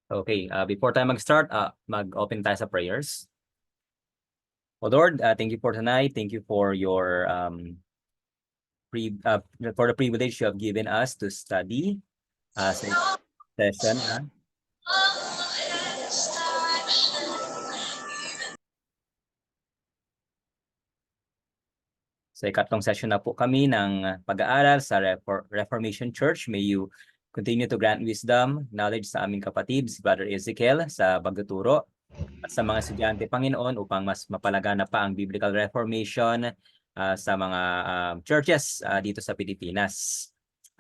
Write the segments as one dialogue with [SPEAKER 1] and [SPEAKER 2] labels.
[SPEAKER 1] Okay, before tayo mag-start, mag-open tayo sa prayers. O Lord, thank you for tonight. Thank you for your for the privilege you have given us to study sa session. Sa ikatlong session na po kami ng pag-aaral sa Reformation Church. May you continue to grant wisdom, knowledge sa aming kapatid, si Brother Ezekiel, sa pagtuturo. At sa mga estudyante, Panginoon, upang mas mapalagana pa ang Biblical Reformation sa mga churches dito sa Pilipinas.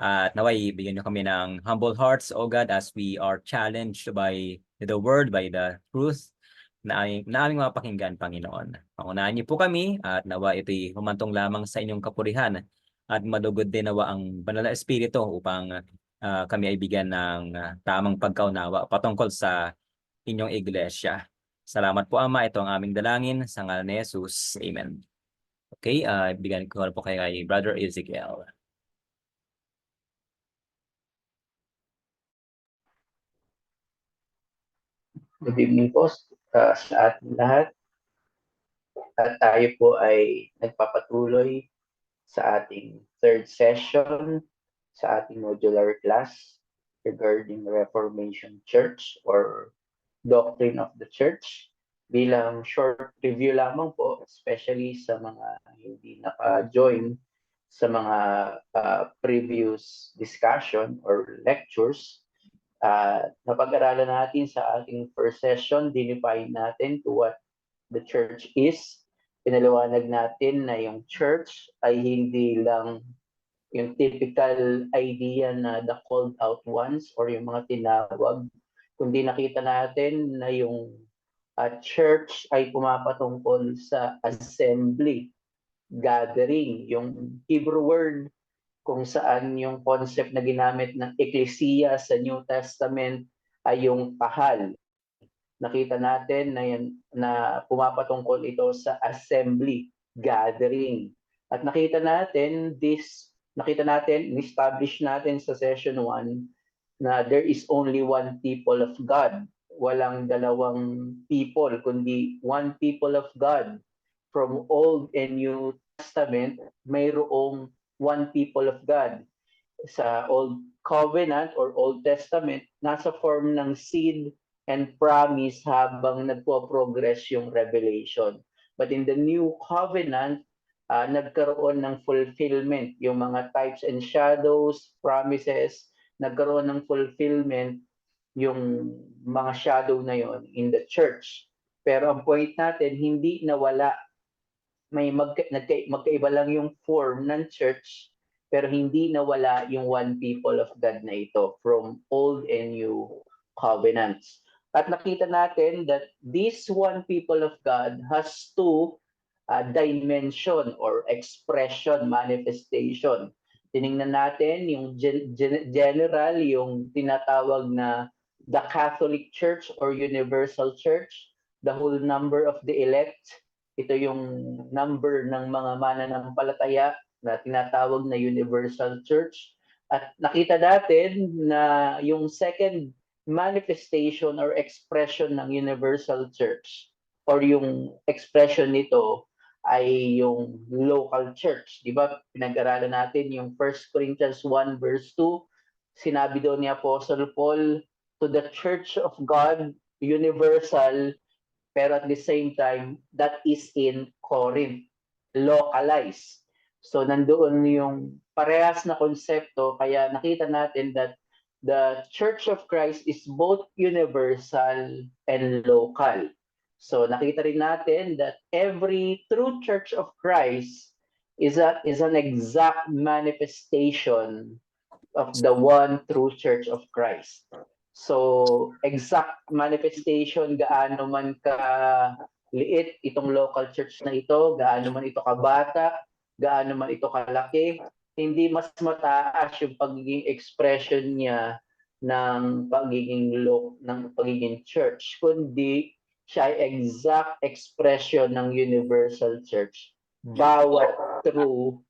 [SPEAKER 1] At naway, bigyan niyo kami ng humble hearts, O God, as we are challenged by the Word, by the truth na aming mapakinggan, Panginoon. Pangunahan niyo po kami at nawa ito'y humantong lamang sa inyong kapurihan at madugod din nawa ang Banal na Espiritu upang kami ay bigyan ng tamang pagkaunawa patungkol sa inyong iglesia. Salamat po, Ama. Ito ang aming dalangin sa ngalan ni Jesus. Amen. Okay, bigyan ko po kay Brother Ezekiel.
[SPEAKER 2] Good evening po sa ating lahat. At tayo po ay nagpapatuloy sa ating third session sa ating modular class regarding Reformation Church or Doctrine of the Church. Bilang short review lamang po, especially sa mga hindi naka-join sa mga previous discussion or lectures, napag-aralan natin sa ating first session, dinefine natin to what the church is. Pinaliwanag natin na yung church ay hindi lang yung typical idea na the called out ones or yung mga tinawag, kundi nakita natin na yung church ay pumapatungkol sa assembly, gathering, yung Hebrew word kung saan yung concept na ginamit ng ecclesia sa New Testament ay yung kahal. Nakita natin na pumapatungkol ito sa assembly, gathering. At nakita natin, establish natin sa session 1 na there is only one people of God. Walang dalawang people, kundi one people of God. From Old and New Testament, mayroong one people of God. Sa Old Covenant or Old Testament, nasa form ng seed and promise habang nagpo-progress yung revelation. But in the New Covenant, nagkaroon ng fulfillment. Yung mga types and shadows, promises, nagkaroon ng fulfillment yung mga shadow na yon in the church. Pero ang point natin, hindi nawala. Magkaiba lang yung form ng church, pero hindi nawala yung one people of God na ito from Old and New Covenants. At nakita natin that this one people of God has two dimension or expression, manifestation. Tiningnan natin yung general, yung tinatawag na the Catholic Church or Universal Church, the whole number of the elect. Ito yung number ng mga mananampalataya na tinatawag na Universal Church. At nakita natin na yung second manifestation or expression ng Universal Church or yung expression nito ay yung local church. Di ba? Pinag-aralan natin yung 1 Corinthians 1 verse 2. Sinabi doon ni Apostle Paul, to the church of God, universal, pero at the same time, that is in Corinth, localized. So nandoon yung parehas na konsepto, kaya nakita natin that the Church of Christ is both universal and local. So nakita rin natin that every true Church of Christ is an exact manifestation of the one true Church of Christ. So, exact manifestation, gaano man ka liit itong local church na ito, gaano man ito kabata, gaano man ito kalaki, hindi mas mataas yung pagiging expression niya ng pagiging church, kundi siya ay exact expression ng universal church bawat true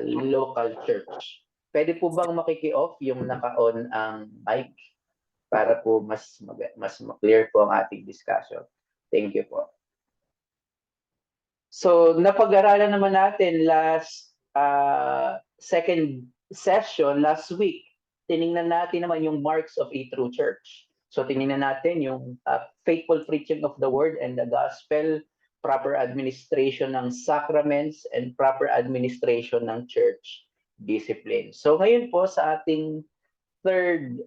[SPEAKER 2] local church. Pwede po bang makiki-off yung naka-on ang mic? para po mas clear po ang ating discussion. Thank you po. So, napag-aralan naman natin second session last week. Tiningnan natin naman yung marks of a true church. So, tiningnan natin yung faithful preaching of the word and the gospel, proper administration ng sacraments, and proper administration ng church discipline. So, ngayon po sa ating third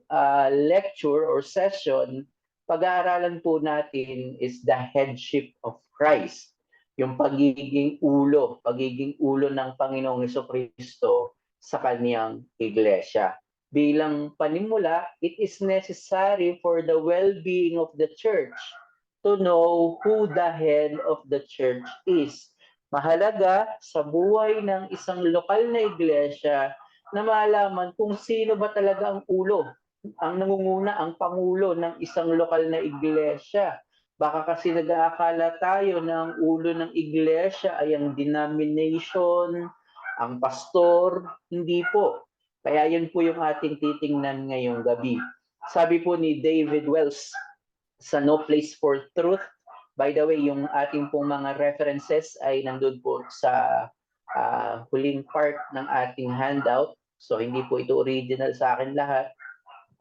[SPEAKER 2] lecture or session, pag-aaralan po natin is the headship of Christ. Yung pagiging ulo ng Panginoong Jesucristo sa kaniyang iglesia. Bilang panimula, it is necessary for the well-being of the church to know who the head of the church is. Mahalaga sa buhay ng isang lokal na iglesia na malaman kung sino ba talaga ang ulo, ang nangunguna, ang pangulo ng isang lokal na iglesia. Baka kasi nag-aakala tayo na ang ulo ng iglesia ay ang denomination, ang pastor, hindi po. Kaya yun po yung ating titingnan ngayong gabi. Sabi po ni David Wells sa No Place for Truth, by the way, yung ating pong mga references ay nandun po sa huling part ng ating handout. So hindi po ito original sa akin lahat.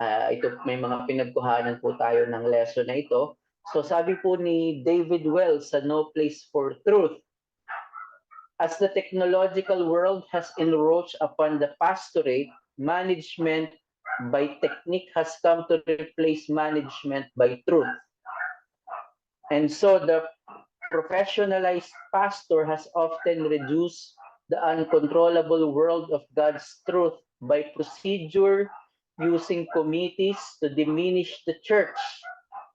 [SPEAKER 2] Ito may mga pinagkuhanan po tayo ng lesson na ito. So sabi po ni David Wells sa No Place for Truth, as the technological world has encroached upon the pastorate, management by technique has come to replace management by truth. And so the professionalized pastor has often reduced the uncontrollable world of God's truth by procedure, using committees to diminish the church,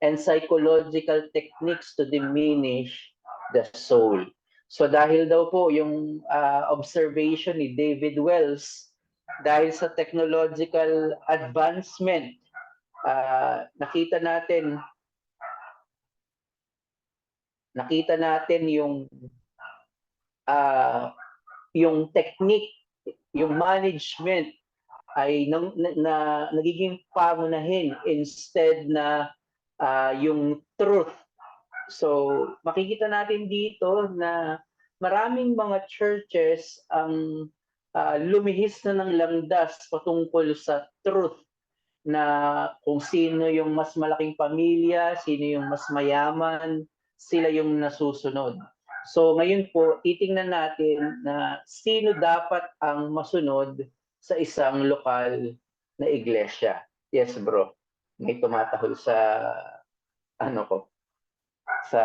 [SPEAKER 2] and psychological techniques to diminish the soul. So dahil daw po yung observation ni David Wells, dahil sa technological advancement, nakita natin yung technique, yung management ay nagiging pangunahin instead na yung truth. So makikita natin dito na maraming mga churches ang lumihis na ng landas patungkol sa truth, na kung sino yung mas malaking pamilya, sino yung mas mayaman, sila yung nasusunod. So ngayon po, titingnan natin na sino dapat ang masunod sa isang lokal na iglesia. Yes, bro. May tumatahol sa sa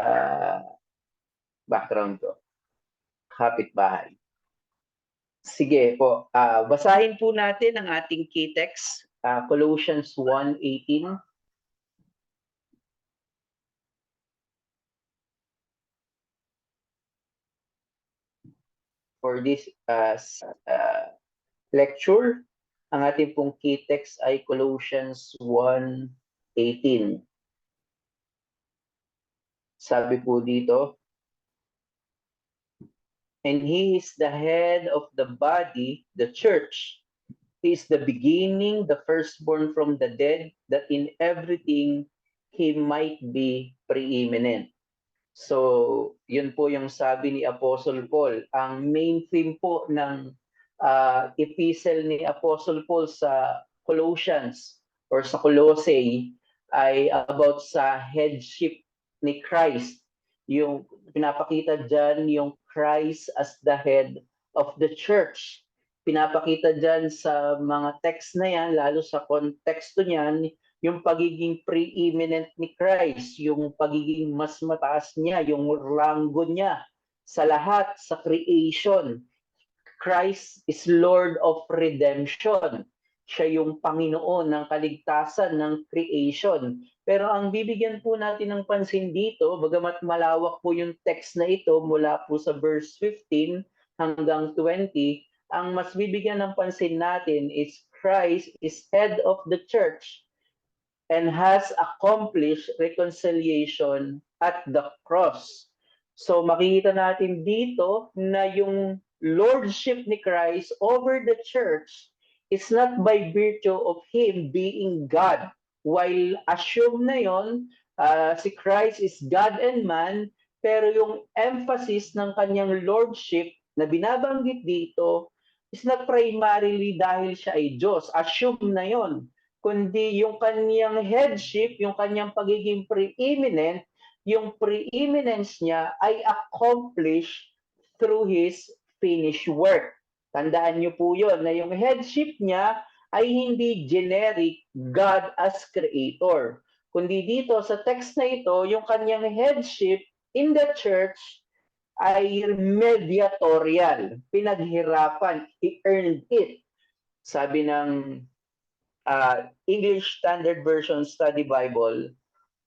[SPEAKER 2] background ko. Kapitbahay. Sige po, basahin po natin ang ating key text, Colossians 1:18. For this lecture, ang ating pong key text ay Colossians 1:18. Sabi po dito, and He is the head of the body, the church. He is the beginning, the firstborn from the dead, that in everything He might be preeminent. So, yun po yung sabi ni Apostle Paul. Ang main theme po ng epistle ni Apostle Paul sa Colossians or sa Colossae ay about sa headship ni Christ. Yung pinapakita dyan yung Christ as the head of the church. Pinapakita dyan sa mga text na yan, lalo sa konteksto niyan, yung pagiging preeminent ni Christ, yung pagiging mas mataas niya, yung ranggo niya sa lahat, sa creation. Christ is Lord of redemption. Siya yung Panginoon ng kaligtasan ng creation. Pero ang bibigyan po natin ng pansin dito, bagamat malawak po yung text na ito mula po sa verse 15 hanggang 20, ang mas bibigyan ng pansin natin is Christ is head of the church and has accomplished reconciliation at the cross. So makikita natin dito na yung lordship ni Christ over the church is not by virtue of Him being God. while assume na yon, si Christ is God and man, pero yung emphasis ng kanyang lordship na binabanggit dito is not primarily dahil siya ay Diyos. Assume na yon. Kundi yung kanyang headship, yung kanyang pagiging preeminent, yung preeminence niya ay accomplished through His finished work. Tandaan niyo po yun, na yung headship niya ay hindi generic God as creator. Kundi dito sa text na ito, yung kanyang headship in the church ay mediatorial. Pinaghirapan, he earned it. Sabi ng English Standard Version Study Bible,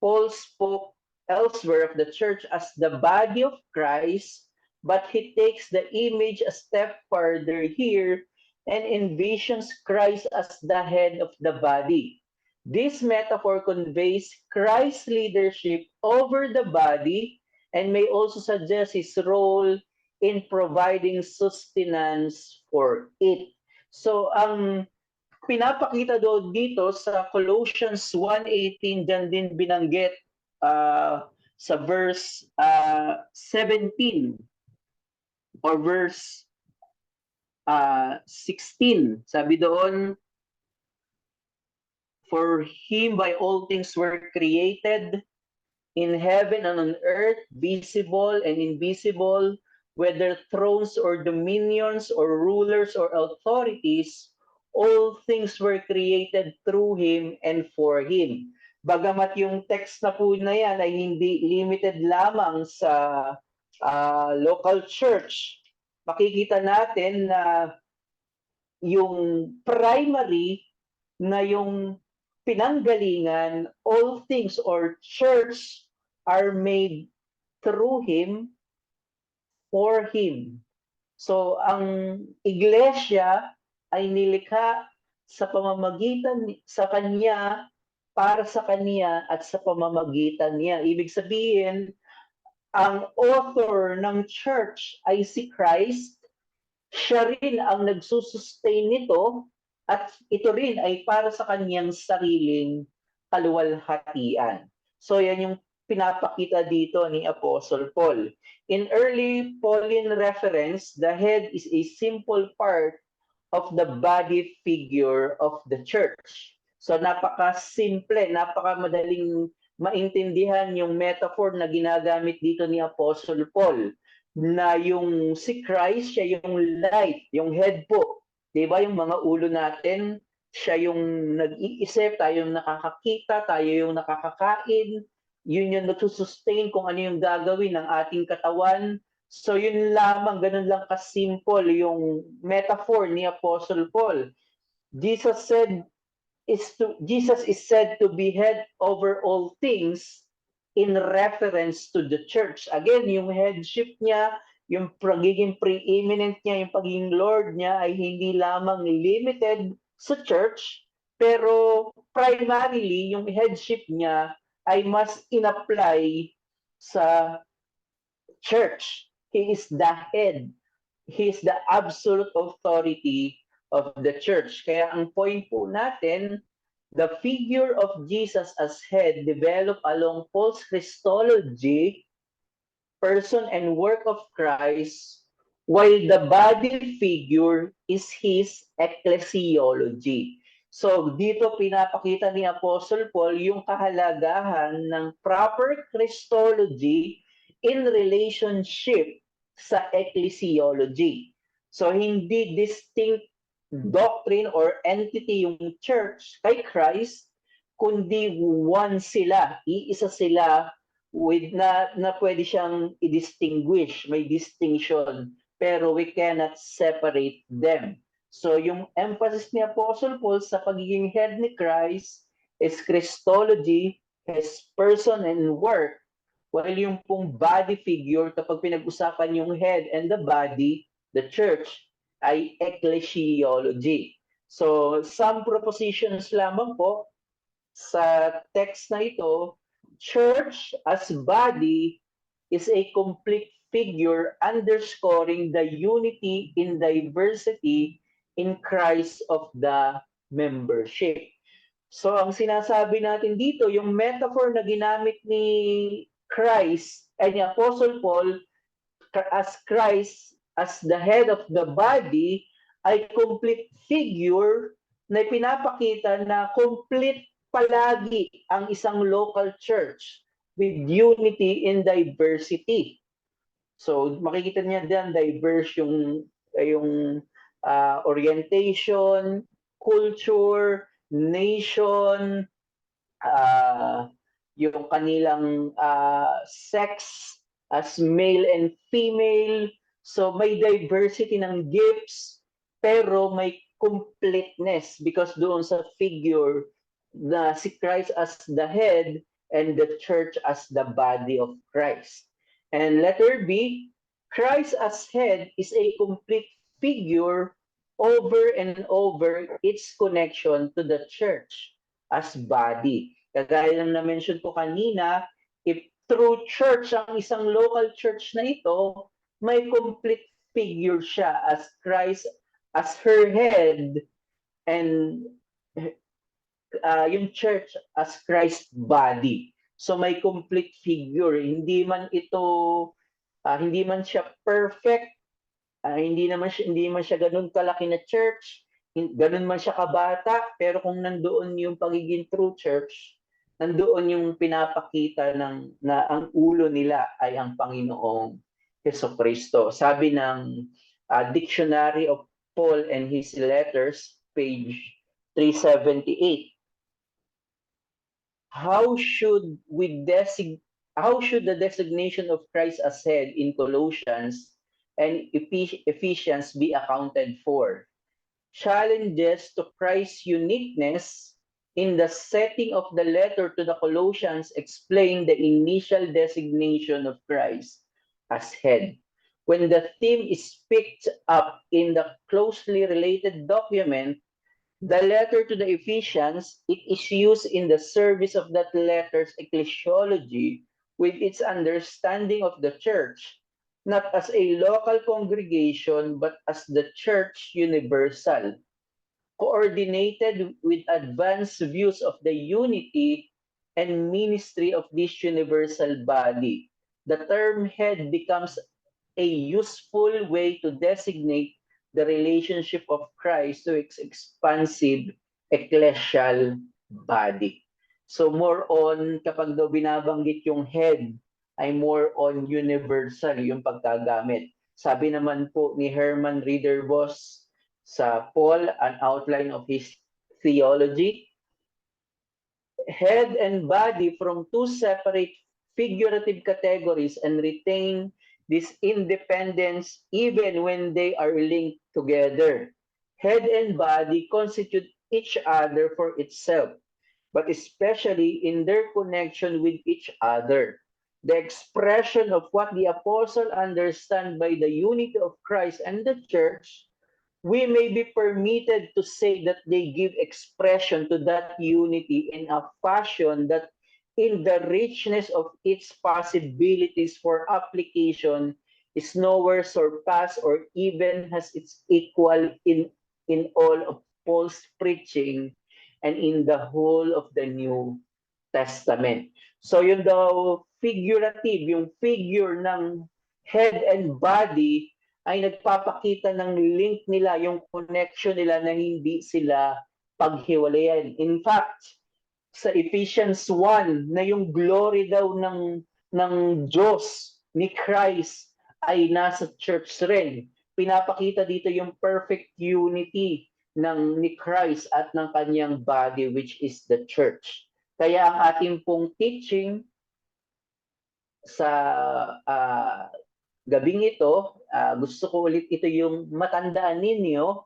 [SPEAKER 2] Paul spoke elsewhere of the church as the body of Christ, but he takes the image a step further here and envisions Christ as the head of the body. This metaphor conveys Christ's leadership over the body and may also suggest his role in providing sustenance for it. So ang pinapakita dito sa Colossians 1:18, dyan din binanggit sa verse 17 or verse 16. Sabi doon, for him by all things were created in heaven and on earth, visible and invisible, whether thrones or dominions or rulers or authorities, all things were created through him and for him. Bagamat yung text na po na yan ay hindi limited lamang sa local church, makikita natin na yung primary na yung pinanggalingan, all things or church are made through him, for him. So ang iglesia ay nilikha sa pamamagitan sa kanya, para sa kanya at sa pamamagitan niya. Ibig sabihin, ang author ng church ay si Christ. Siya rin ang nagsusustain nito at ito rin ay para sa kanyang sariling kaluwalhatian. So yan yung pinapakita dito ni Apostle Paul. In early Pauline reference, the head is a simple part of the body figure of the church. So napaka-simple, napaka-madaling maintindihan yung metaphor na ginagamit dito ni Apostle Paul, na yung si Christ, siya yung light, yung head po. Diba yung mga ulo natin, siya yung nag-iisip, tayo yung nakakakita, tayo yung nakakakain, yun yung nagsusustain kung ano yung gagawin ng ating katawan. So yun lamang, ganun lang kasimple yung metaphor ni Apostle Paul. Jesus is said to be head over all things in reference to the church. Again, yung headship niya, yung pagiging preeminent niya, yung pagiging Lord niya ay hindi lamang limited sa church, pero primarily yung headship niya ay mas in-apply sa church. He is the head. He is the absolute authority of the church. Kaya ang point po natin, the figure of Jesus as head developed along Paul's Christology, person and work of Christ, while the body figure is his ecclesiology. So dito pinapakita ni Apostle Paul yung kahalagahan ng proper Christology in relationship sa ecclesiology. So hindi distinct doctrine or entity yung church kay Christ, kundi one sila, iisa sila with na pwede siyang i-distinguish, may distinction, pero we cannot separate them. So yung emphasis ni Apostle Paul sa pagiging head ni Christ is Christology, his person and work, while yung pong body figure, kapag pinag-usapan yung head and the body, the church, ay ecclesiology. So some propositions lamang po sa text na ito. Church as body is a complete figure underscoring the unity in diversity in Christ of the membership. So ang sinasabi natin dito, yung metaphor na ginamit ni Christ ay ni Apostle Paul as Christ as the head of the body ay complete figure na pinapakita na complete palagi ang isang local church with unity in diversity. So makikita niya diyan diverse yung orientation, culture, nation, yung kanilang sex as male and female. So may diversity ng gifts, pero may completeness because doon sa figure na si Christ as the head and the church as the body of Christ. And letter B, Christ as head is a complete figure over and over its connection to the church as body. Kagaya ng na-mention ko kanina, if true church ang isang local church na ito, may complete figure siya as Christ as her head and yung church as Christ body. So may complete figure. Hindi man siya perfect, hindi man siya ganun kalaki na church, ganun man siya kabata, pero kung nandoon yung pagiging true church, nandoon yung pinapakita na ang ulo nila ay ang Panginoong Jesucristo. Sabi ng Dictionary of Paul and His Letters, page 378, how should the designation of Christ as head in Colossians and Ephesians be accounted for? Challenges to Christ's uniqueness in the setting of the letter to the Colossians explain the initial designation of Christ as head. When the theme is picked up in the closely related document, the letter to the Ephesians, it is used in the service of that letter's ecclesiology with its understanding of the church, not as a local congregation, but as the church universal, coordinated with advanced views of the unity and ministry of this universal body. The term head becomes a useful way to designate the relationship of Christ to its expansive ecclesial body. So more on, kapag daw binabanggit yung head, ay more on universal yung pagkagamit. Sabi naman po ni Herman Ridderbos sa Paul, an outline of his theology, head and body from two separate figurative categories and retain this independence even when they are linked together. Head and body constitute each other for itself, but especially in their connection with each other. The expression of what the apostle understand by the unity of Christ and the church, we may be permitted to say that they give expression to that unity in a fashion that in the richness of its possibilities for application is nowhere surpassed or even has its equal in all of Paul's preaching and in the whole of the New Testament. So yun daw figurative, yung figure ng head and body ay nagpapakita ng link nila, yung connection nila na hindi sila paghiwalayan. In fact, sa Ephesians 1 na yung glory daw ng Diyos ni Christ ay nasa church rin. Pinapakita dito yung perfect unity ni Christ at ng kanyang body, which is the church. Kaya ang ating pong teaching sa gabing ito, gusto ko ulit ito yung matandaan ninyo,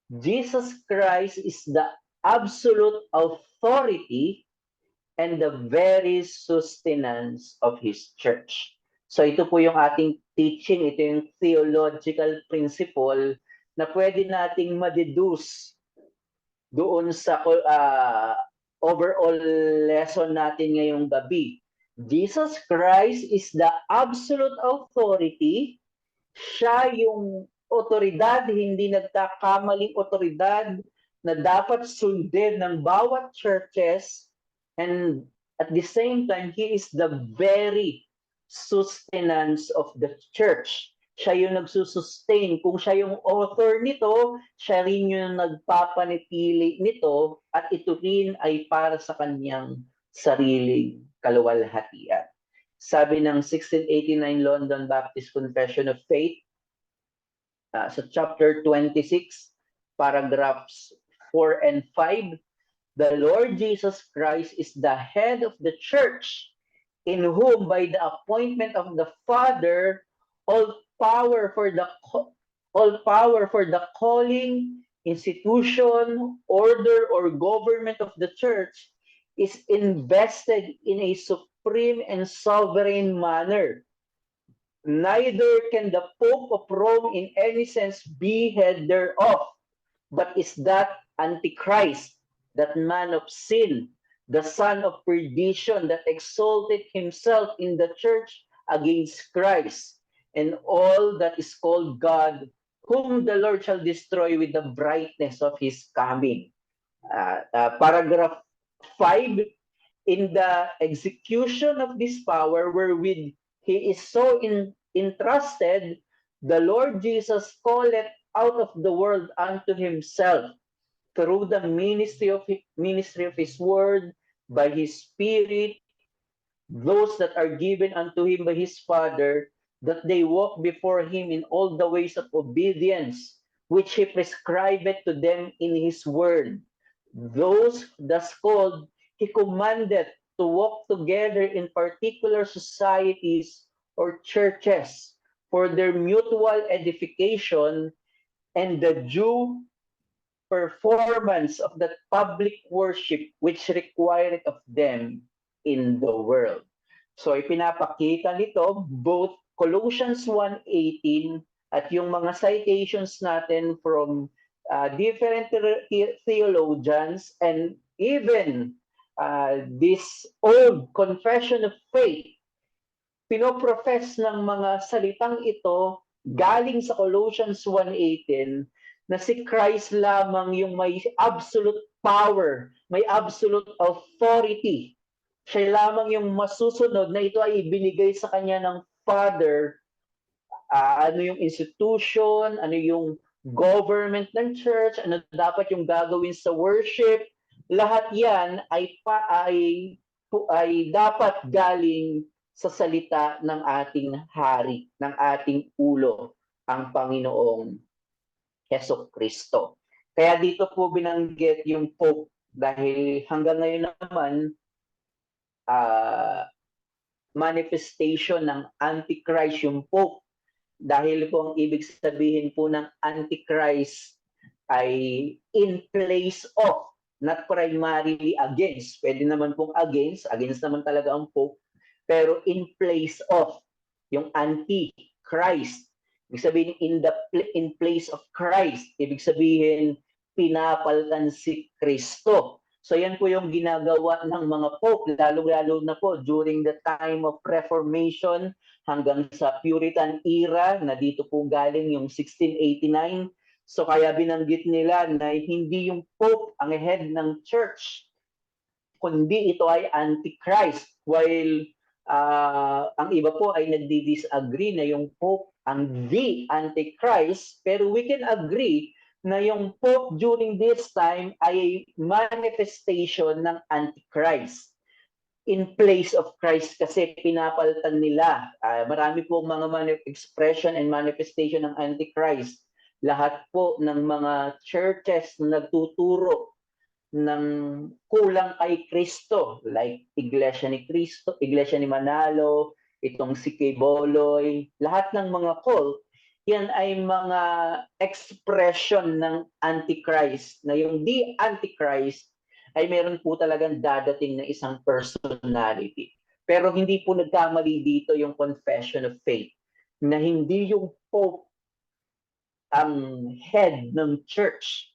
[SPEAKER 2] Jesus Christ is the absolute authority and the very sustenance of His church. So ito po yung ating teaching, ito yung theological principle na pwede nating ma-deduce doon sa overall lesson natin ngayong gabi. Jesus Christ is the absolute authority. Siya yung otoridad, hindi nagkakamaling otoridad na dapat sundin ng bawat churches, and at the same time, He is the very sustenance of the church. Siya yung nagsusustain. Kung siya yung author nito, siya rin yung nagpapanitili nito, at ito rin ay para sa kanyang sariling kaluwalhatian. Sabi ng 1689 London Baptist Confession of Faith, sa chapter 26, paragraphs 4 and 5, the Lord Jesus Christ is the head of the church, in whom by the appointment of the Father, all power for the calling, institution, order, or government of the church is invested in a supreme and sovereign manner. Neither can the Pope of Rome in any sense be head thereof, but is that Antichrist, that man of sin, the son of perdition, that exalted himself in the church against Christ, and all that is called God, whom the Lord shall destroy with the brightness of his coming. Paragraph 5, in the execution of this power wherewith he is so entrusted, the Lord Jesus calleth out of the world unto himself, through the ministry of his word, by his Spirit, those that are given unto him by his Father, that they walk before him in all the ways of obedience, which he prescribed to them in his word. Those thus called, he commanded to walk together in particular societies or churches for their mutual edification and the due performance of the public worship which required of them in the world. So ipinapakita nito both Colossians 1:18 at yung mga citations natin from different theologians, and even this old confession of faith, pinoprofess ng mga salitang ito galing sa Colossians 1:18 na si Christ lamang yung may absolute power, may absolute authority. Siya lamang yung masusunod na ito ay ibinigay sa kanya ng Father. Ano yung institution, ano yung government ng church, ano dapat yung gagawin sa worship, lahat yan ay dapat galing sa salita ng ating hari, ng ating ulo, ang Panginoong Jesucristo. Kaya dito po binanggit yung Pope, dahil hanggang ngayon naman, manifestation ng Antichrist yung Pope. Dahil po ang ibig sabihin po ng Antichrist ay in place of, not primarily against. Pwede naman pong against naman talaga ang Pope, pero in place of, yung Antichrist. Ibig sabihin in place of Christ, ibig sabihin pinapalitan si Kristo. So yan po yung ginagawa ng mga Pope, lalo-lalo na po during the time of Reformation hanggang sa Puritan era, na dito po galing yung 1689. So kaya binanggit nila na hindi yung Pope ang head ng church, kundi ito ay Antichrist. While ang iba po ay nagdi-disagree na yung Pope ang the Antichrist, pero we can agree na yung Pope during this time ay manifestation ng Antichrist in place of Christ, kasi pinapalitan nila. Marami po mga expression and manifestation ng Antichrist. Lahat po ng mga churches na nagtuturo ng kulang kay Kristo, like Iglesia ni Cristo, Iglesia ni Manalo, itong si Keboloy, lahat ng mga cult, yan ay mga expression ng Antichrist, na yung the Antichrist ay meron po talagang dadating na isang personality. Pero hindi po nagkamali dito yung confession of faith, na hindi yung Pope ang head ng church,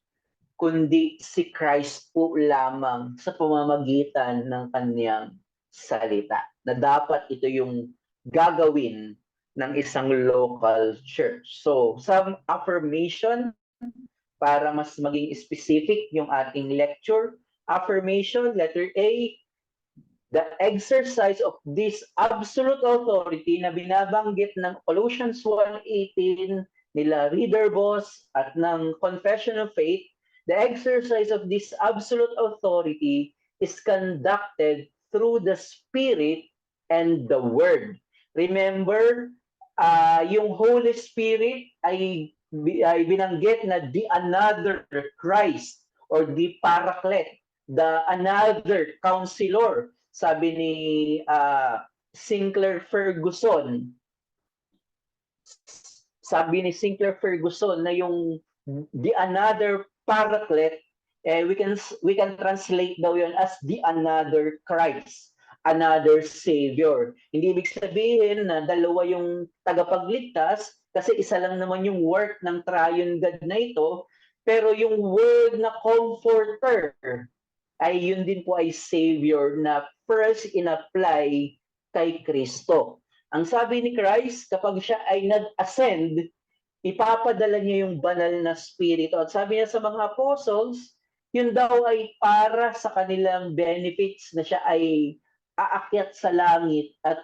[SPEAKER 2] kundi si Christ po lamang sa pamamagitan ng kanyang salita. Na dapat ito yung gagawin ng isang local church. So, some affirmation para mas maging specific yung ating lecture. Affirmation, letter A, the exercise of this absolute authority na binabanggit ng Colossians 1:18 nila Reader Boss at ng Confession of Faith, the exercise of this absolute authority is conducted through the Spirit and the Word. Remember, yung Holy Spirit ay binanggit na the another Christ or the Paraclete, the another Counselor. Sabi ni Sinclair Ferguson, na yung the another Paraclete, we can translate daw yun as the another Christ, another Savior. Hindi ibig sabihin na dalawa yung tagapagligtas, kasi isa lang naman yung work ng triune God na ito, pero yung word na comforter, ay yun din po ay Savior na first in-apply kay Kristo. Ang sabi ni Christ, kapag siya ay nag-ascend, ipapadala niya yung banal na Spirito. At sabi niya sa mga apostles, yun daw ay para sa kanilang benefits na siya ay aakyat sa langit at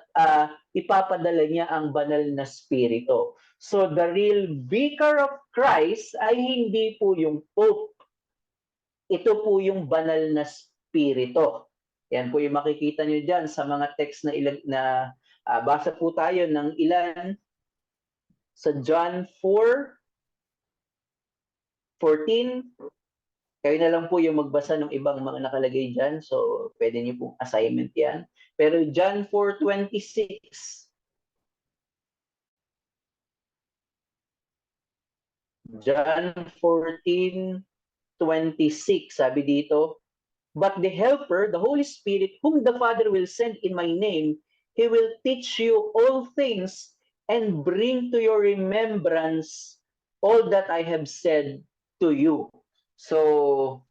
[SPEAKER 2] ipapadala niya ang banal na Spirito. So the real vicar of Christ ay hindi po yung Pope. Ito po yung banal na Spirito. Yan po yung makikita nyo dyan sa mga text na basa po tayo ng ilan sa John 4:14. Kayo na lang po yung magbasa ng ibang mga nakalagay dyan. So, pwede nyo pong assignment yan. Pero John 4:26. John 14:26, sabi dito, but the Helper, the Holy Spirit, whom the Father will send in my name, He will teach you all things and bring to your remembrance all that I have said to you. So,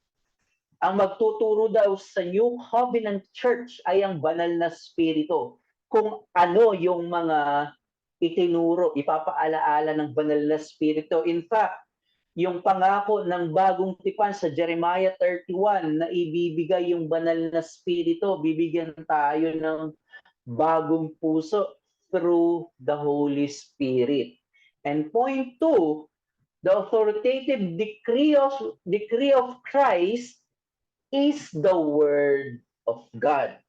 [SPEAKER 2] ang magtuturo daw sa New Covenant Church ay ang banal na Spirito. Kung ano yung mga itinuro, ipapaalaala ng banal na Spirito. In fact, yung pangako ng bagong tipan sa Jeremiah 31 na ibibigay yung banal na Spirito, bibigyan tayo ng bagong puso through the Holy Spirit. And point 2, the authoritative decree of Christ is the Word of God.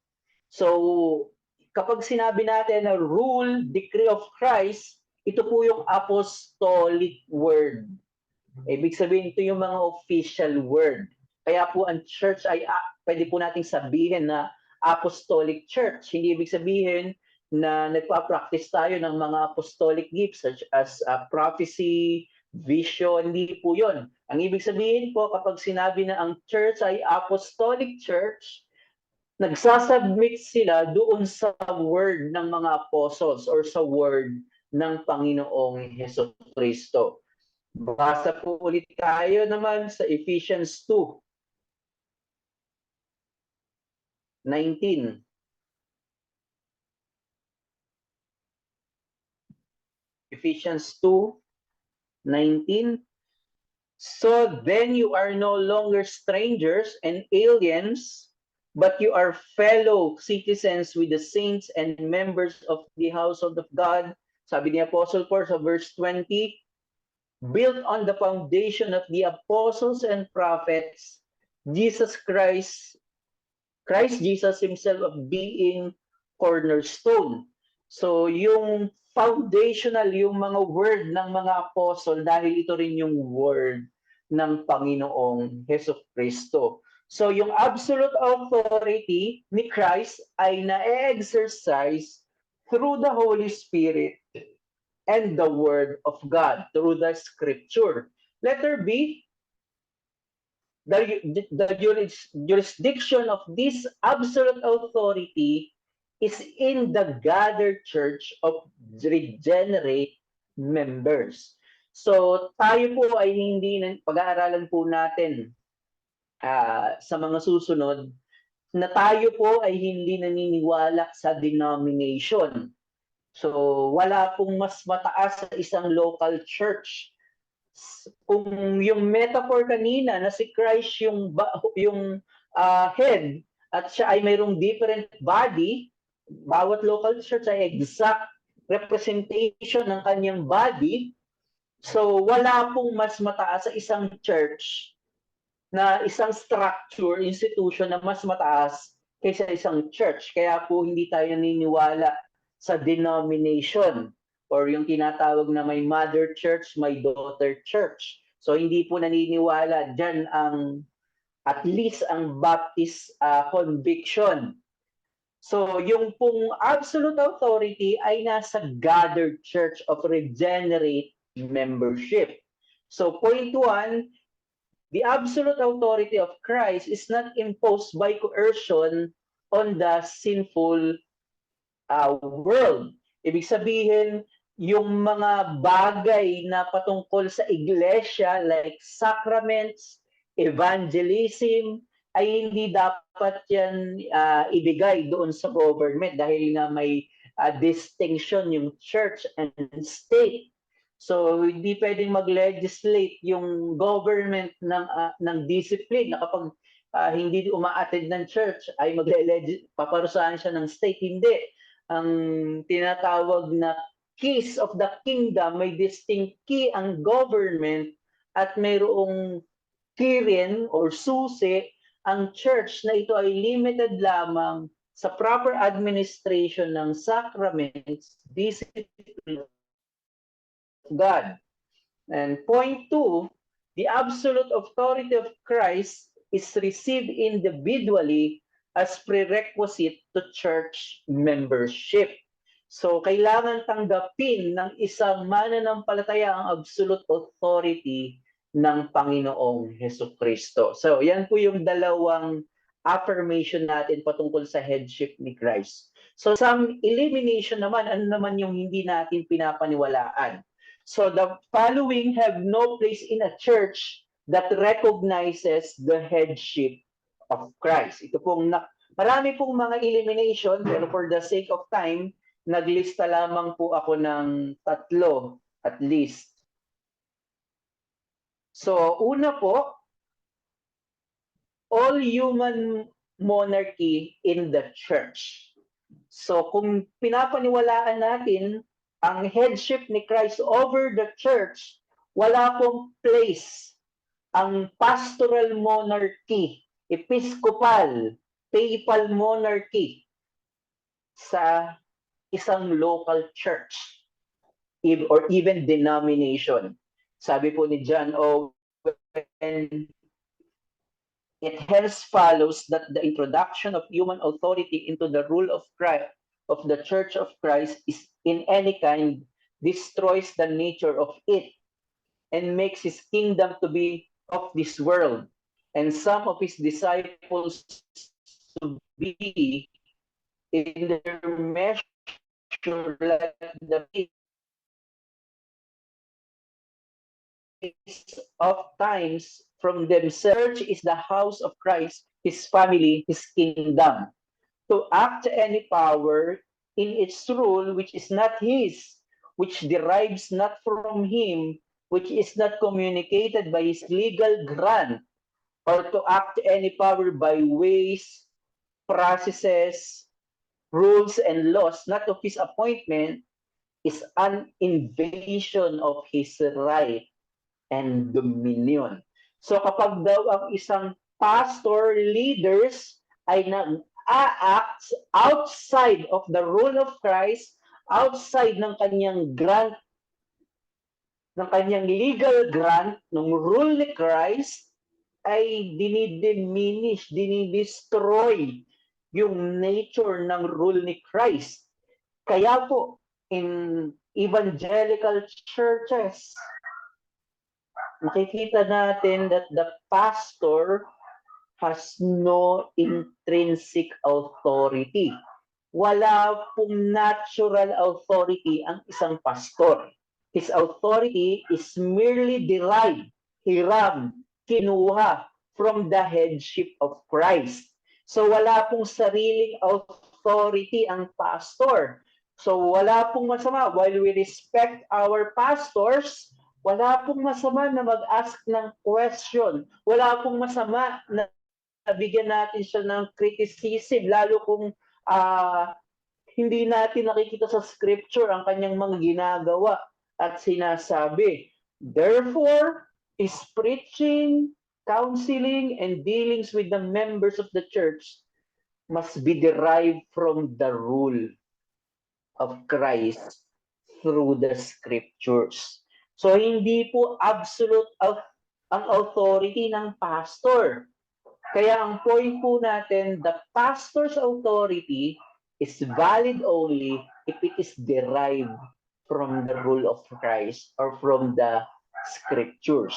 [SPEAKER 2] So, kapag sinabi natin na rule, decree of Christ, ito po yung apostolic word. Ibig sabihin, ito yung mga official word. Kaya po ang church ay, pwede po nating sabihin na apostolic church. Hindi ibig sabihin na nagpa-practice tayo ng mga apostolic gifts such as prophecy, vision, hindi po yun. Ang ibig sabihin po, kapag sinabi na ang church ay apostolic church, nagsasubmit sila doon sa word ng mga apostles or sa word ng Panginoong Jesucristo. Basa po ulit tayo naman sa Ephesians 2:19. Ephesians 2:19. So then you are no longer strangers and aliens, but you are fellow citizens with the saints and members of the household of God. Sabi ni Apostle Paul sa verse 20, built on the foundation of the apostles and prophets, Christ Jesus himself of being cornerstone. So yung foundational, yung mga word ng mga apostol, dahil ito rin yung word ng Panginoong Jesucristo. So yung absolute authority ni Christ ay na-exercise through the Holy Spirit and the Word of God, through the Scripture. Letter B, the jurisdiction of this absolute authority is in the gathered church of regenerate members. So tayo po ay hindi, pag-aaralan po natin sa mga susunod, na tayo po ay hindi naniniwala sa denomination. So wala pong mas mataas sa isang local church kung yung metaphor kanina na si Christ yung head at siya ay mayroong different body, bawat local church ay exact representation ng kanyang body. So wala pong mas mataas sa isang church na isang structure, institution na mas mataas kaysa isang church. Kaya po hindi tayo naniniwala sa denomination or yung tinatawag na may mother church, may daughter church. So hindi po naniniwala dyan at least ang Baptist conviction. So yung pong absolute authority ay nasa gathered church of regenerate membership. So point 1, the absolute authority of Christ is not imposed by coercion on the sinful world. Ibig sabihin, yung mga bagay na patungkol sa iglesia like sacraments, evangelism, ay hindi dapat yan ibigay doon sa government dahil nga may distinction yung church and state. So hindi pwedeng mag-legislate yung government ng discipline na kapag hindi uma-attend ng church ay paparusahan siya ng state. Hindi. Ang tinatawag na keys of the kingdom, may distinct key ang government at mayroong key rin or susi ang church na ito ay limited lamang sa proper administration ng sacraments, discipline of God. And point 2, the absolute authority of Christ is received individually as prerequisite to church membership. So, kailangan tanggapin ng isang mananampalataya ang absolute authority ng Panginoong Hesukristo. So, yan po yung dalawang affirmation natin patungkol sa headship ni Christ. So, some elimination naman, ano naman yung hindi natin pinapaniwalaan? So, the following have no place in a church that recognizes the headship of Christ. Ito pong marami pong mga elimination, pero for the sake of time, naglista lamang po ako ng 3 at least. So, una po, all human monarchy in the church. So, kung pinapaniwalaan natin ang headship ni Christ over the church, wala pong place ang pastoral monarchy, episcopal, papal monarchy sa isang local church or even denomination. Sabi po ni John Owen, it hence follows that the introduction of human authority into the rule of Christ, of the Church of Christ, is in any kind destroys the nature of it and makes his kingdom to be of this world, and some of his disciples to be in their measure like the of times from themselves. Church is the house of Christ, his family, his kingdom. To act any power in its rule which is not his, which derives not from him, which is not communicated by his legal grant, or to act any power by ways, processes, rules, and laws not of his appointment, is an invasion of his right and dominion. So kapag daw ang isang pastor, leaders ay nag-act outside of the rule of Christ, outside ng kanyang grant, ng kanyang legal grant, ng rule ni Christ, ay dinidiminish, dinidestroy yung nature ng rule ni Christ. Kaya po, in evangelical churches, makikita natin that the pastor has no intrinsic authority. Wala pong natural authority ang isang pastor. His authority is merely derived, hiram, kinuha from the headship of Christ. So wala pong sariling authority ang pastor. So wala pong masama. While we respect our pastors, Wala pong masama na mag-ask ng question. Wala pong masama na bigyan natin siya ng criticism, lalo kung hindi natin nakikita sa scripture ang kanyang mga ginagawa at sinasabi. Therefore, is preaching, counseling, and dealings with the members of the church must be derived from the rule of Christ through the scriptures. So, hindi po absolute ang authority ng pastor. Kaya ang point po natin, the pastor's authority is valid only if it is derived from the rule of Christ or from the scriptures.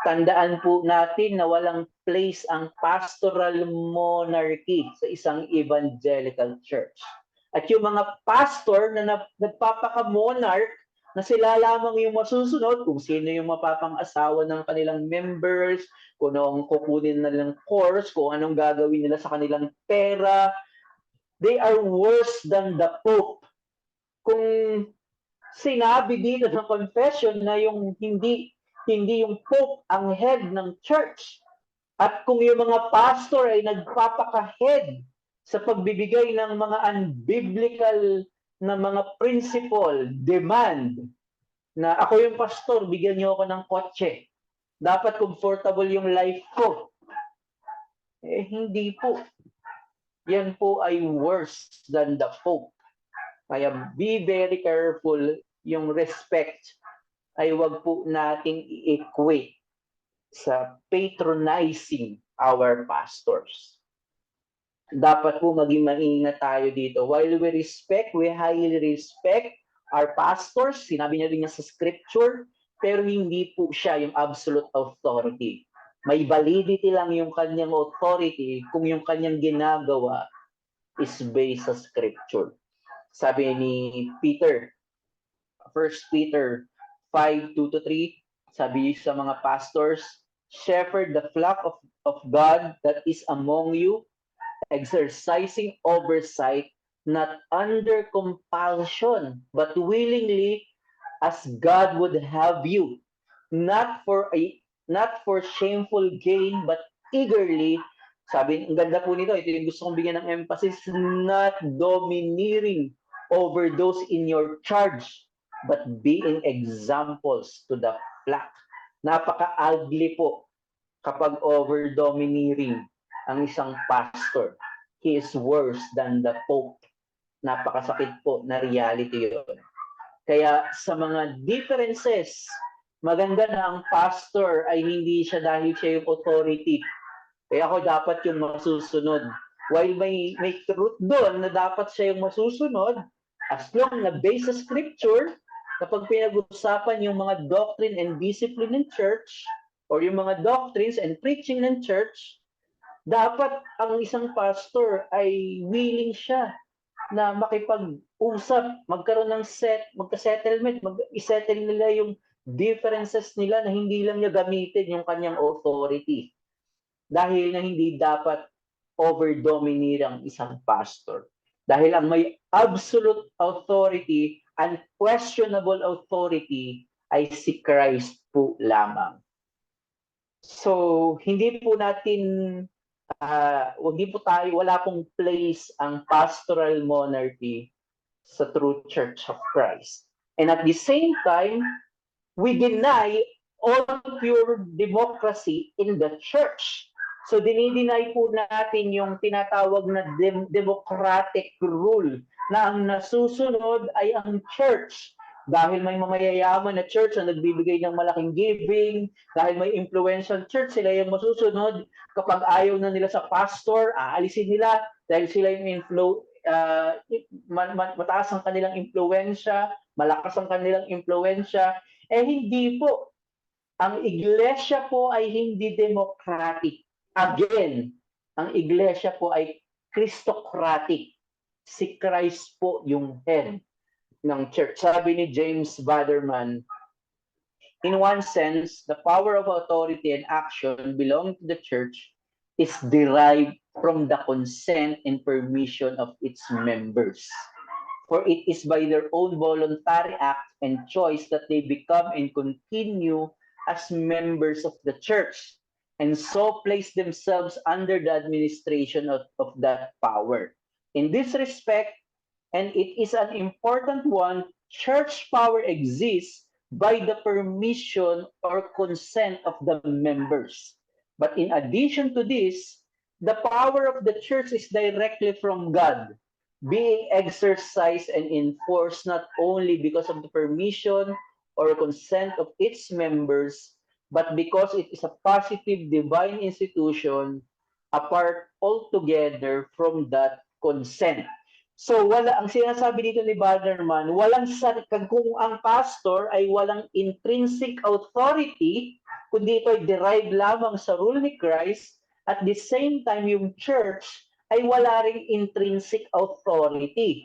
[SPEAKER 2] Tandaan po natin na walang place ang pastoral monarchy sa isang evangelical church. At yung mga pastor na nagpapaka-monarch, na sila lamang yung masusunod kung sino yung mapapang-asawa ng kanilang members, kung anong kukunin nilang course, kung anong gagawin nila sa kanilang pera, they are worse than the Pope. Kung sinabi dito ng confession na yung hindi yung Pope ang head ng church, at kung yung mga pastor ay nagpapaka-head sa pagbibigay ng mga unbiblical na mga principle, demand, na ako yung pastor, bigyan niyo ako ng kotse. Dapat comfortable yung life ko. Hindi po. Yan po ay worse than the Pope. Kaya be very careful, yung respect ay wag po nating i-equate sa patronizing our pastors. Dapat po maging maingat tayo dito. While we highly respect our pastors, sinabi niya rin niya sa scripture, pero hindi po siya yung absolute authority. May validity lang yung kanyang authority kung yung kanyang ginagawa is based sa scripture. Sabi ni Peter, 1 Peter 5:2-3, sabi sa mga pastors, shepherd the flock of God that is among you, exercising oversight, not under compulsion, but willingly, as God would have you, not for shameful gain, but eagerly. Sabi, ang ganda po nito, ito yung gusto kong bigyan ng emphasis, not domineering over those in your charge, but being examples to the flock. Napaka-ugly po kapag over-domineering ang isang pastor. He is worse than the Pope. Napakasakit po na reality yun. Kaya sa mga differences, maganda na ang pastor ay hindi siya dahil siya yung authority. Kaya ako dapat yung masusunod. While may truth doon na dapat siya yung masusunod, as long na based sa scripture, kapag pinag-usapan yung mga doctrine and discipline ng church, or yung mga doctrines and preaching ng church, dapat ang isang pastor ay willing siya na makipag-usap, magkaroon ng magka-settlement, i-settle nila yung differences nila na hindi lang niya gamitin yung kanyang authority. Dahil na hindi dapat over-dominate ang isang pastor. Dahil ang may absolute authority, unquestionable authority, ay si Christ po lamang. So, hindi po natin wala pong place ang pastoral monarchy sa true Church of Christ. And at the same time, we deny all pure democracy in the church. So dinideny po natin yung tinatawag na democratic rule na ang nasusunod ay ang church. Dahil may mamayayaman na church na nagbibigay ng malaking giving, dahil may influential church, sila yung masusunod. Kapag ayaw na nila sa pastor, aalisin nila dahil sila yung mataas ang kanilang impluensya, malakas ang kanilang impluensya. Hindi po. Ang iglesia po ay hindi democratic. Again, ang iglesia po ay Christocratic. Si Christ po yung head ng church. Sabi ni James Baderman, in one sense, the power of authority and action belonging to the church is derived from the consent and permission of its members. For it is by their own voluntary act and choice that they become and continue as members of the church, and so place themselves under the administration of that power. In this respect, and it is an important one, church power exists by the permission or consent of the members. But in addition to this, the power of the church is directly from God, being exercised and enforced not only because of the permission or consent of its members, but because it is a positive divine institution apart altogether from that consent. So wala, ang sinasabi dito ni Bannerman, kung ang pastor ay walang intrinsic authority, kundi ito ay derived lamang sa rule ni Christ, at the same time yung church ay wala ring intrinsic authority,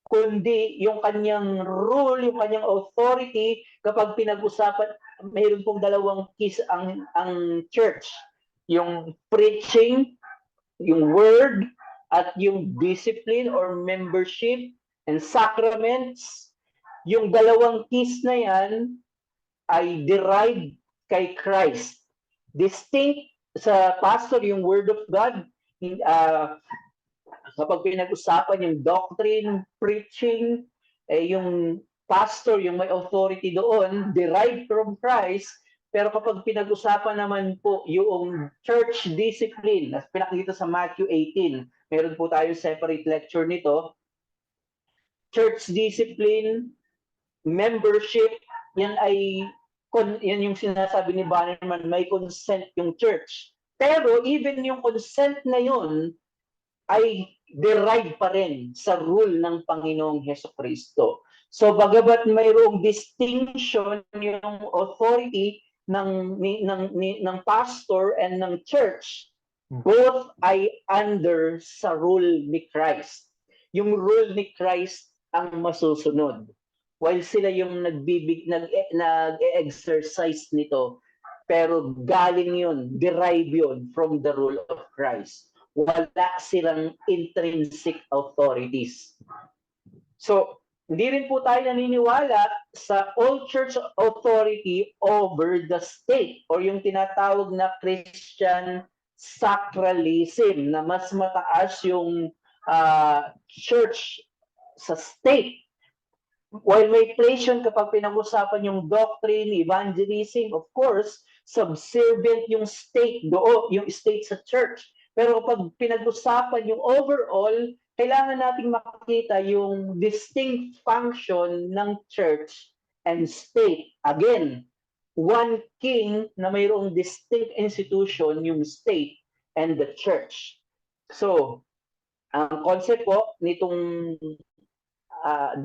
[SPEAKER 2] kundi yung kanyang rule, yung kanyang authority, kapag pinag-usapan, mayroon pong dalawang keys ang church. Yung preaching, yung word, at yung discipline or membership and sacraments. Yung dalawang keys na yan ay derived kay Christ. Distinct sa pastor yung word of God, kapag pinag-usapan yung doctrine, preaching, yung pastor, yung may authority doon, derived from Christ. Pero kapag pinag-usapan naman po yung church discipline, as pinakita sa Matthew 18, meron po tayo separate lecture nito. Church discipline, membership, yan yung sinasabi ni Bannerman, may consent yung church. Pero even yung consent na yun ay derived pa rin sa rule ng Panginoong Hesukristo. So bagamat mayroong distinction yung authority ng pastor and ng church, both ay under sa rule ni Christ. Yung rule ni Christ ang masusunod. While sila yung nag-exercise nito, pero galing yun, derive yun from the rule of Christ. Wala silang intrinsic authorities. So, hindi rin po tayo naniniwala sa all church authority over the state or yung tinatawag na Christian sacralism na mas mataas yung church sa state. While may place yun kapag pinag-usapan yung doctrine, evangelism, of course, subservient yung state yung state sa church. Pero kapag pinag-usapan yung overall, kailangan nating makita yung distinct function ng church and state. Again, one king na mayroong distinct institution, yung state and the church. So, ang concept po nitong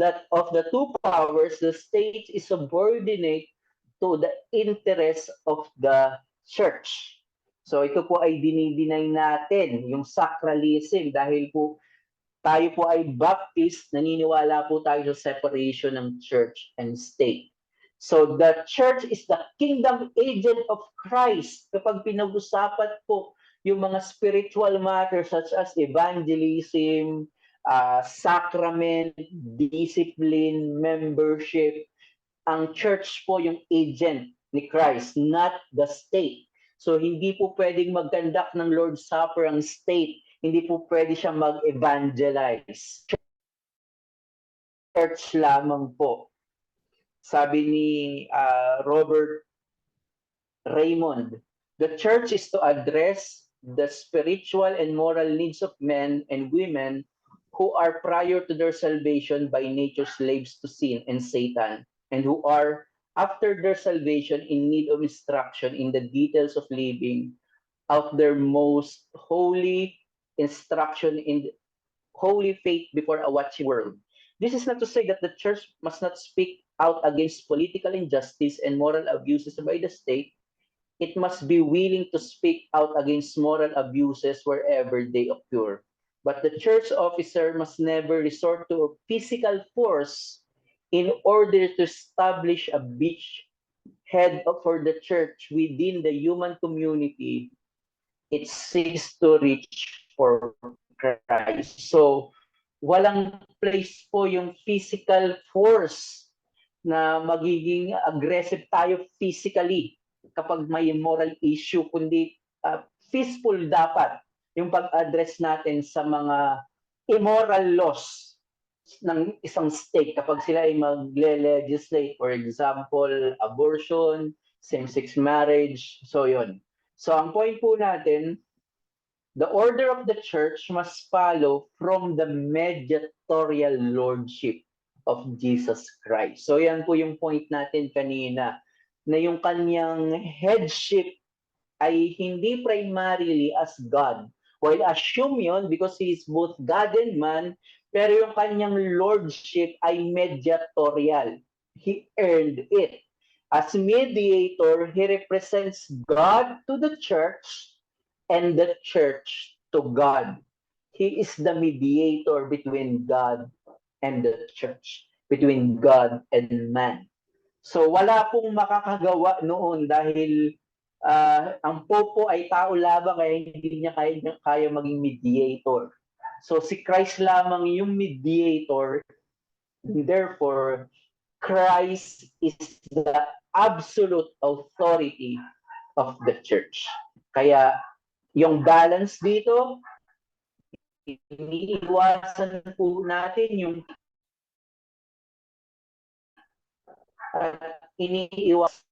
[SPEAKER 2] that of the two powers, the state is subordinate to the interest of the church. So ito po ay dinideny natin, yung sacralism, dahil po tayo po ay Baptist, naniniwala po tayo sa separation ng church and state. So the church is the kingdom agent of Christ. Kapag pinag-usapan po yung mga spiritual matters such as evangelism, sacrament, discipline, membership, ang church po yung agent ni Christ, not the state. So hindi po pwedeng mag-conduct ng Lord's Supper ang state. Hindi po pwede siya mag-evangelize. Church lamang po. Sabi ni Robert Raymond, the church is to address the spiritual and moral needs of men and women who are prior to their salvation by nature slaves to sin and Satan, and who are after their salvation in need of instruction in the details of living out their most holy instruction in holy faith before a watching world. This is not to say that the church must not speak out against political injustice and moral abuses by the state. It must be willing to speak out against moral abuses wherever they occur. But the church officer must never resort to physical force in order to establish a beachhead for the church within the human community it seeks to reach for Christ. So, walang place po yung physical force na magiging aggressive tayo physically kapag may moral issue, kundi peaceful dapat yung pag-address natin sa mga immoral laws ng isang state kapag sila ay magle-legislate, for example, abortion, same-sex marriage, so yun. So ang point po natin, the order of the church must follow from the mediatorial lordship of Jesus Christ. So yan po yung point natin kanina, na yung kanyang headship ay hindi primarily as God. While assume yun because He is both God and man, pero yung kanyang lordship ay mediatorial. He earned it. As mediator, He represents God to the church and the church to God. He is the mediator between God and the church, between God and man. So wala pong makakagawa noon dahil ang Popo ay tao lamang kaya hindi niya kaya maging mediator. So si Christ lamang yung mediator, therefore Christ is the absolute authority of the church. Kaya yung balance dito, iniiwasan po natin yung iniiwasan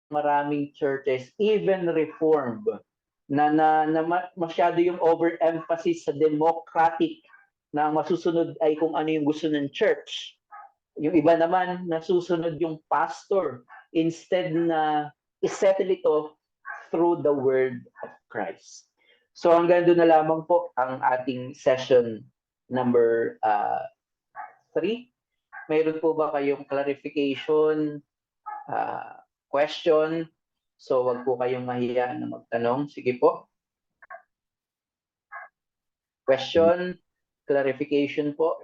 [SPEAKER 2] maraming churches, even Reformed, na masyado yung overemphasis sa democratic na masusunod ay kung ano yung gusto ng church. Yung iba naman nasusunod yung pastor instead na isettle ito through the word of Christ. So hanggang doon na lamang po ang ating session number 3. Mayroon po ba kayong clarification, question? So wag po kayong mahiya na magtanong. Sige po. Question, clarification po.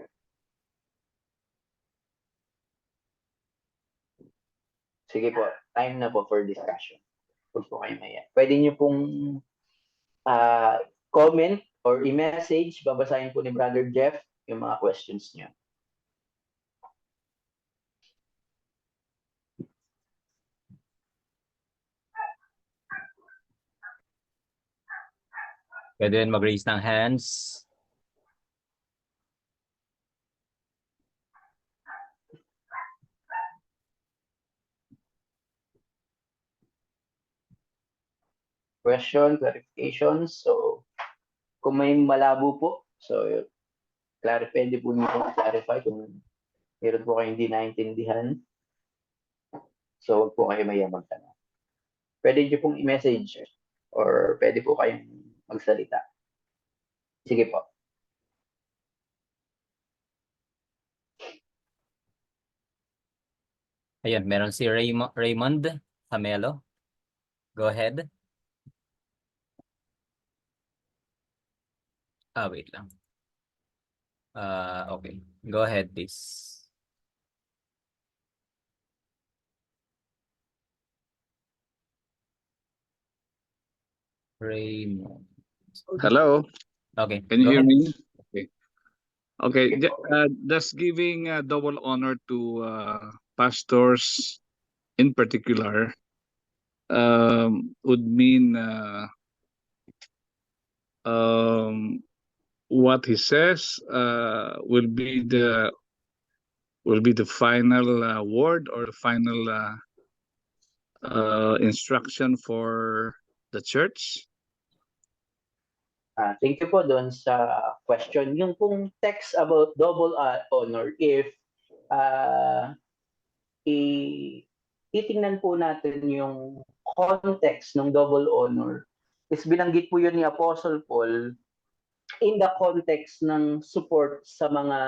[SPEAKER 2] Sige po, time na po for discussion. Huwag po kayo mahiya. Pwede niyo pong comment or i-message, babasahin po ni Brother Jeff yung mga questions niyo.
[SPEAKER 1] Pwede rin mag-raise ng hands.
[SPEAKER 2] Question, clarification. So, kung may malabo po, so, pwede po niyo po clarify kung meron po kayong hindi naintindihan. So, wag po kayo mahiya magtanong. Pwede niyo pong i-message or pwede po kayong magsalita. Sige po.
[SPEAKER 1] Ayun, meron si Raymond Camelo. Go ahead. Wait lang. Okay. Go ahead, please. Raymond.
[SPEAKER 3] Hello,
[SPEAKER 1] Okay.
[SPEAKER 3] can you
[SPEAKER 1] go
[SPEAKER 3] hear
[SPEAKER 1] ahead.
[SPEAKER 3] me? Okay. Okay, thus giving double honor to pastors in particular would mean what he says will be the final word or the final instruction for the church.
[SPEAKER 2] Thank you po doon sa question. Yung pong text about double honor, if titingnan po natin yung context ng double honor, is binanggit po yun ni Apostle Paul in the context ng support sa mga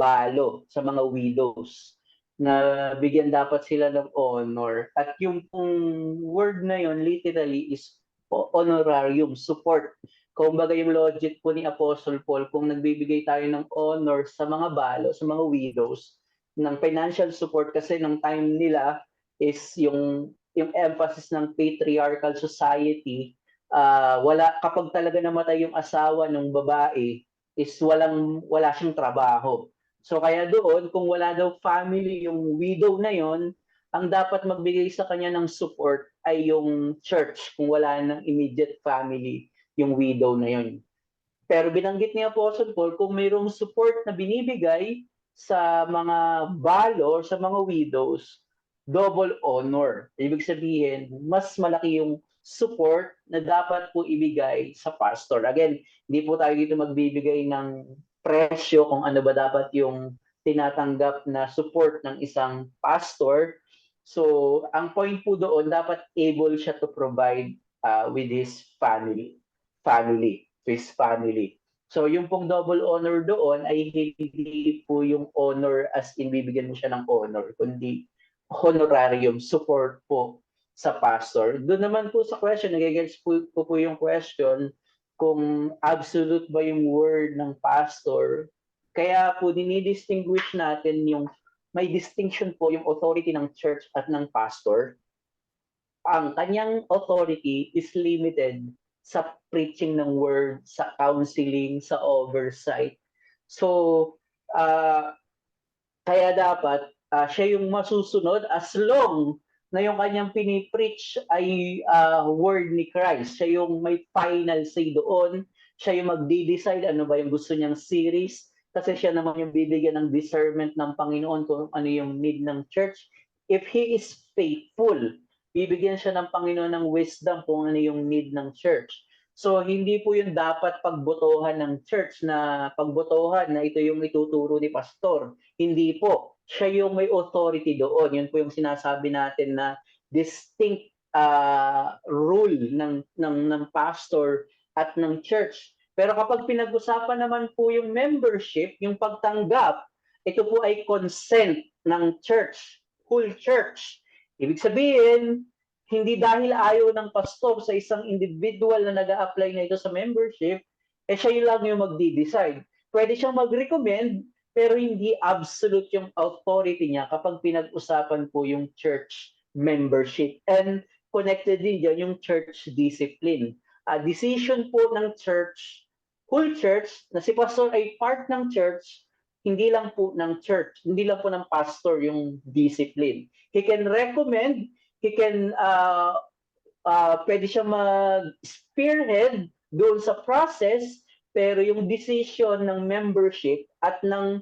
[SPEAKER 2] balo, sa mga widows, na bigyan dapat sila ng honor. At yung pong word na yun literally is honorarium, support. Kumbaga yung logic po ni Apostle Paul, kung nagbibigay tayo ng honor sa mga balo, sa mga widows, ng financial support kasi ng time nila is yung yung emphasis ng patriarchal society, kapag talaga namatay yung asawa ng babae, is wala siyang trabaho. So kaya doon, kung wala daw family yung widow na yon, ang dapat magbigay sa kanya ng support ay yung church kung wala ng immediate family yung widow na yon. Pero binanggit ni Apostle Paul, kung mayroong support na binibigay sa mga balo, sa mga widows, double honor. Ibig sabihin, mas malaki yung support na dapat po ibigay sa pastor. Again, hindi po tayo dito magbibigay ng presyo kung ano ba dapat yung tinatanggap na support ng isang pastor. So, ang point po doon, dapat able siya to provide with his family. So, yung pong double honor doon ay hindi po yung honor as in bibigyan mo siya ng honor, kundi honorarium, support po sa pastor. Doon naman po sa question, nagigets po yung question kung absolute ba yung word ng pastor. Kaya po dinidistinguish natin yung may distinction po yung authority ng church at ng pastor. Ang kanyang authority is limited sa preaching ng word, sa counseling, sa oversight. So, kaya dapat siya yung masusunod as long na yung kanyang pinipreach ay word ni Christ. Siya yung may final say doon. Siya yung magde-decide ano ba yung gusto niyang series. Kasi siya naman yung bibigyan ng discernment ng Panginoon kung ano yung need ng church. If He is faithful, bibigyan siya ng Panginoon ng wisdom kung ano yung need ng church. So, hindi po yung dapat pagbotohan ng church na pagbotohan na ito yung ituturo ni pastor. Hindi po. Siya yung may authority doon. Yun po yung sinasabi natin na distinct rule ng pastor at ng church. Pero kapag pinag-usapan naman po yung membership, yung pagtanggap, ito po ay consent ng church, whole church. Ibig sabihin, hindi dahil ayaw ng pastor sa isang individual na nag-a-apply na ito sa membership, siya lang yung magdi-decide. Pwede siyang mag-recommend, pero hindi absolute yung authority niya kapag pinag-usapan po yung church membership. And connected din dyan yung church discipline. Decision po ng church, whole church, na si pastor ay part ng church, hindi lang po ng church, hindi lang po ng pastor yung discipline. He can recommend, he can, pwede siya mag-spearhead doon sa process, pero yung decision ng membership at ng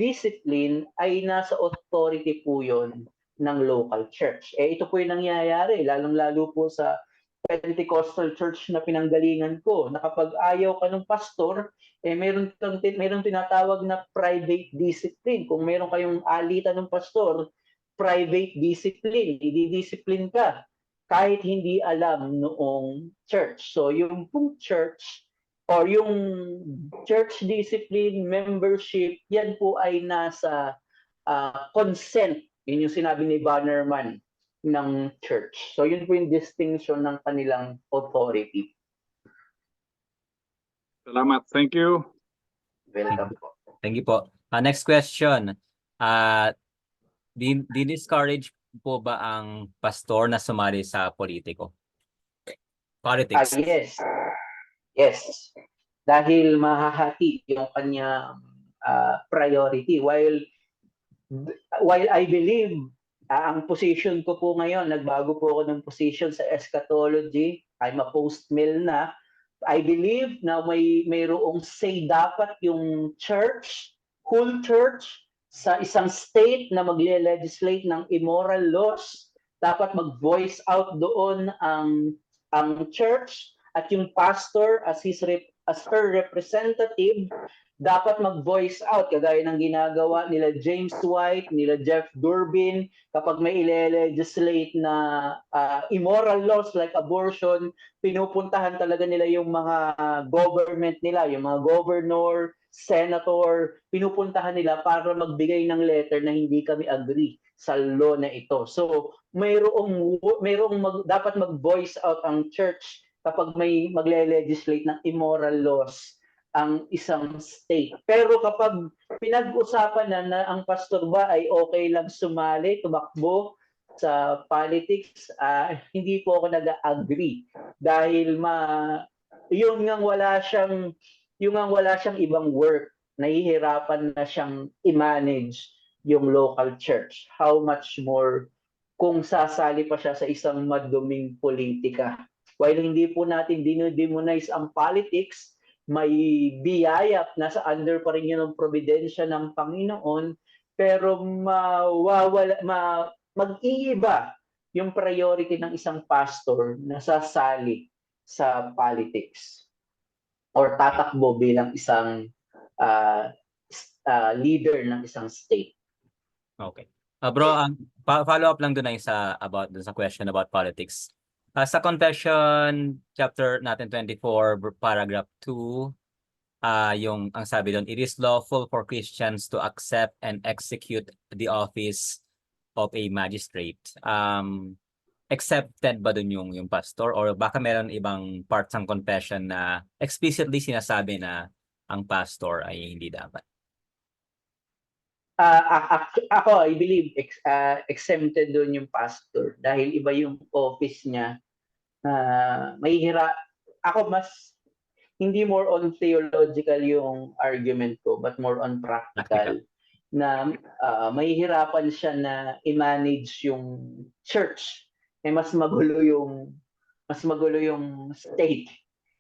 [SPEAKER 2] discipline ay nasa authority po yun ng local church. Ito po yung nangyayari, lalong-lalo po sa Pentecostal church na pinanggalingan ko, na kapag ayaw ka ng pastor, meron tinatawag na private discipline. Kung meron kayong alitan ng pastor, private discipline, i-discipline ka kahit hindi alam noong church. So yung pong church or yung church discipline, membership, yan po ay nasa consent. Yun yung sinabi ni Bannerman ng church. So yun po yung distinction ng kanilang authority.
[SPEAKER 3] Salamat. Thank you.
[SPEAKER 2] Welcome po.
[SPEAKER 1] Thank you po. Next question. Di-discourage po ba ang pastor na sumali sa politics?
[SPEAKER 2] Yes. Yes. Dahil mahahati yung kanyang priority. While I believe, ang position ko po ngayon, nagbago po ako ng position sa eschatology. I'm a post-mill na. I believe na mayroong say dapat yung church, whole church, sa isang state na magle-legislate ng immoral laws. Dapat mag-voice out doon ang church at yung pastor as her representative dapat mag-voice out kagaya ng ginagawa nila James White, nila Jeff Durbin kapag may ile-legislate na immoral laws like abortion, pinupuntahan talaga nila yung mga government nila, yung mga governor, senator, pinupuntahan nila para magbigay ng letter na hindi kami agree sa law na ito. So, dapat mag-voice out ang church kapag may magle-legislate ng immoral laws ang isang state. Pero kapag pinag-usapan na ang pastor ba ay okay lang sumali, tumakbo sa politics, hindi po ako nag-agree dahil yun ngang wala siyang ibang work, nahihirapan na siyang i-manage yung local church. How much more kung sasali pa siya sa isang maduming politika. While hindi po natin dinodemonize ang politics, may biyaya, nasa under pa rin yun ng providensya ng Panginoon, pero mag-iiba yung priority ng isang pastor na sasali sa politics or tatakbo bilang isang leader ng isang state.
[SPEAKER 1] Okay. Bro, follow up lang dun ay dun sa question about politics. Sa Confession chapter natin 24 paragraph 2, ang sabi doon, it is lawful for Christians to accept and execute the office of a magistrate. Accepted ba dun yung pastor, or baka meron ibang parts ng confession na explicitly sinasabi na ang pastor ay hindi dapat?
[SPEAKER 2] Ako, I believe exempted doon yung pastor dahil iba yung office niya. Ako hindi more on theological yung argument ko, but more on practical. Na mahihirapan siya na i-manage yung church. Mas magulo yung state.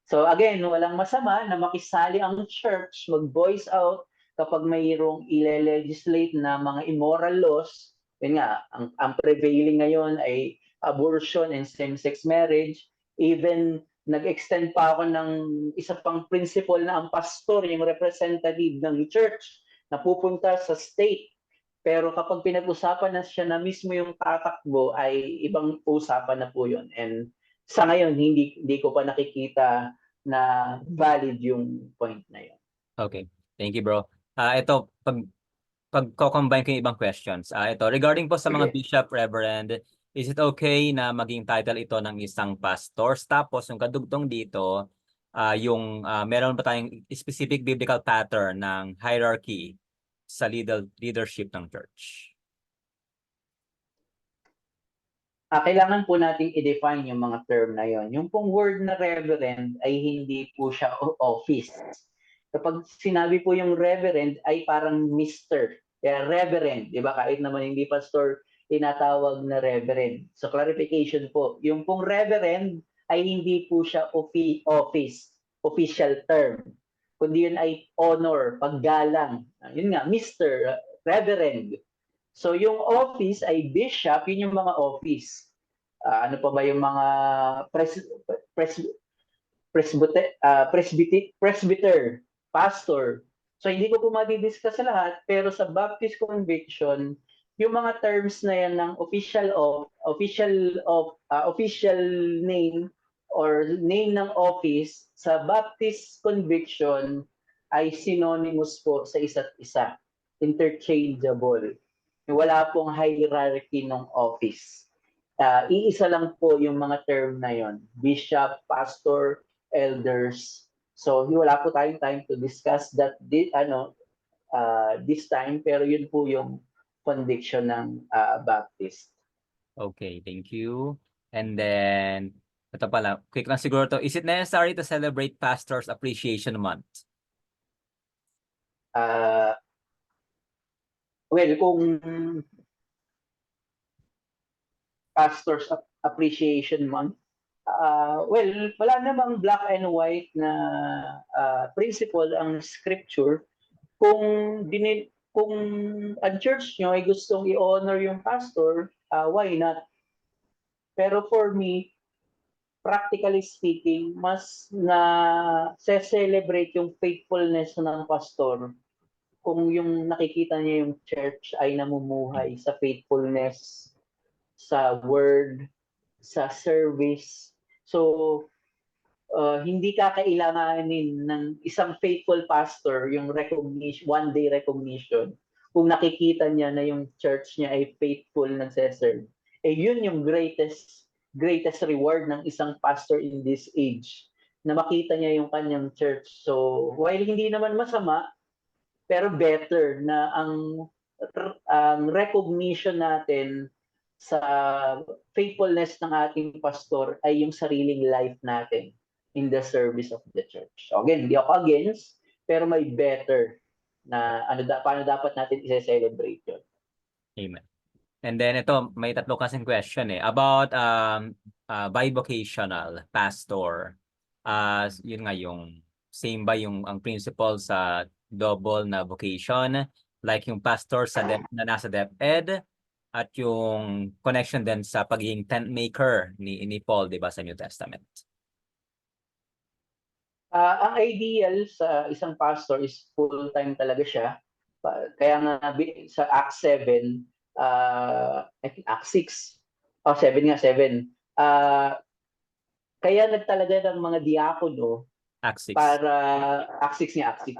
[SPEAKER 2] So again, walang masama na makisali ang church, mag-voice out kapag mayroong ile-legislate na mga immoral laws. Yun nga, ang prevailing ngayon ay abortion and same-sex marriage. Even nag-extend pa ako ng isa pang principle na ang pastor, yung representative ng church, na pupunta sa state. Pero kapag pinag-usapan na siya na mismo yung tatakbo, ay ibang usapan na po yun. And sa ngayon, hindi ko pa nakikita na valid yung point na yun.
[SPEAKER 1] Okay. Thank you, bro. Ito, pag-combine ko yung ibang questions. Ito, regarding po sa mga bishop, reverend, is it okay na maging title ito ng isang pastor? Tapos, yung kadugtong dito, meron ba tayong specific biblical pattern ng hierarchy sa leadership ng church?
[SPEAKER 2] Kailangan po nating i-define yung mga term na yon. Yung pong word na reverend ay hindi po siya office. Kapag sinabi po yung reverend ay parang Mr. Kaya reverend, di ba? Kahit naman hindi pastor, tinatawag na reverend. So clarification po, yung pong reverend ay hindi po siya office, official term. Kundi yun ay honor, paggalang. Yun nga, Mr. Reverend. So yung office ay bishop, yun yung mga office. Ano pa ba yung mga presbyter, pastor. So hindi ko po madidiscuss sa lahat, pero sa Baptist conviction, yung mga terms na yan ng official name or name ng office sa Baptist conviction ay synonymous po sa isa't isa, interchangeable. Wala pong hierarchy ng office. Iisa lang po yung mga term na yon, bishop, pastor, elders. So wala po tayong time to discuss that this time, pero yun po yung conviction ng Baptist.
[SPEAKER 1] Okay, thank you. And then, ito pala, quick lang siguro to. Is it necessary to celebrate Pastors Appreciation Month?
[SPEAKER 2] Well, kung Pastors Appreciation Month, well, wala namang black and white na principle ang scripture. Kung ang church nyo ay gustong i-honor yung pastor, why not? Pero for me, practically speaking, mas na celebrate yung faithfulness ng pastor kung yung nakikita niya yung church ay namumuhay sa faithfulness, sa word, sa service. So, hindi kakailanganin ng isang faithful pastor yung recognition, one-day recognition kung nakikita niya na yung church niya ay faithful na serve. Yun yung greatest reward ng isang pastor in this age, na makita niya yung kanyang church. So, while hindi naman masama, pero better na ang recognition natin sa faithfulness ng ating pastor ay yung sariling life natin in the service of the church. So again, hindi ako against, pero may better na paano dapat natin i-celebrate yun.
[SPEAKER 1] Amen. And then ito, may tatlo kasing question about bivocational pastor. Yun nga yung same ba yung ang principle sa double na vocation, like yung pastor sa na nasa DepEd, at yung connection din sa pagiging tent maker ni Paul, di ba, sa New Testament?
[SPEAKER 2] Ang ideal sa isang pastor is full-time talaga siya. Kaya nga sa Acts 7, I think Acts 6, 7 nga, 7. Kaya nagtalaga ng mga diakono
[SPEAKER 1] Acts 6.
[SPEAKER 2] para, Acts 6 nga, Acts 6.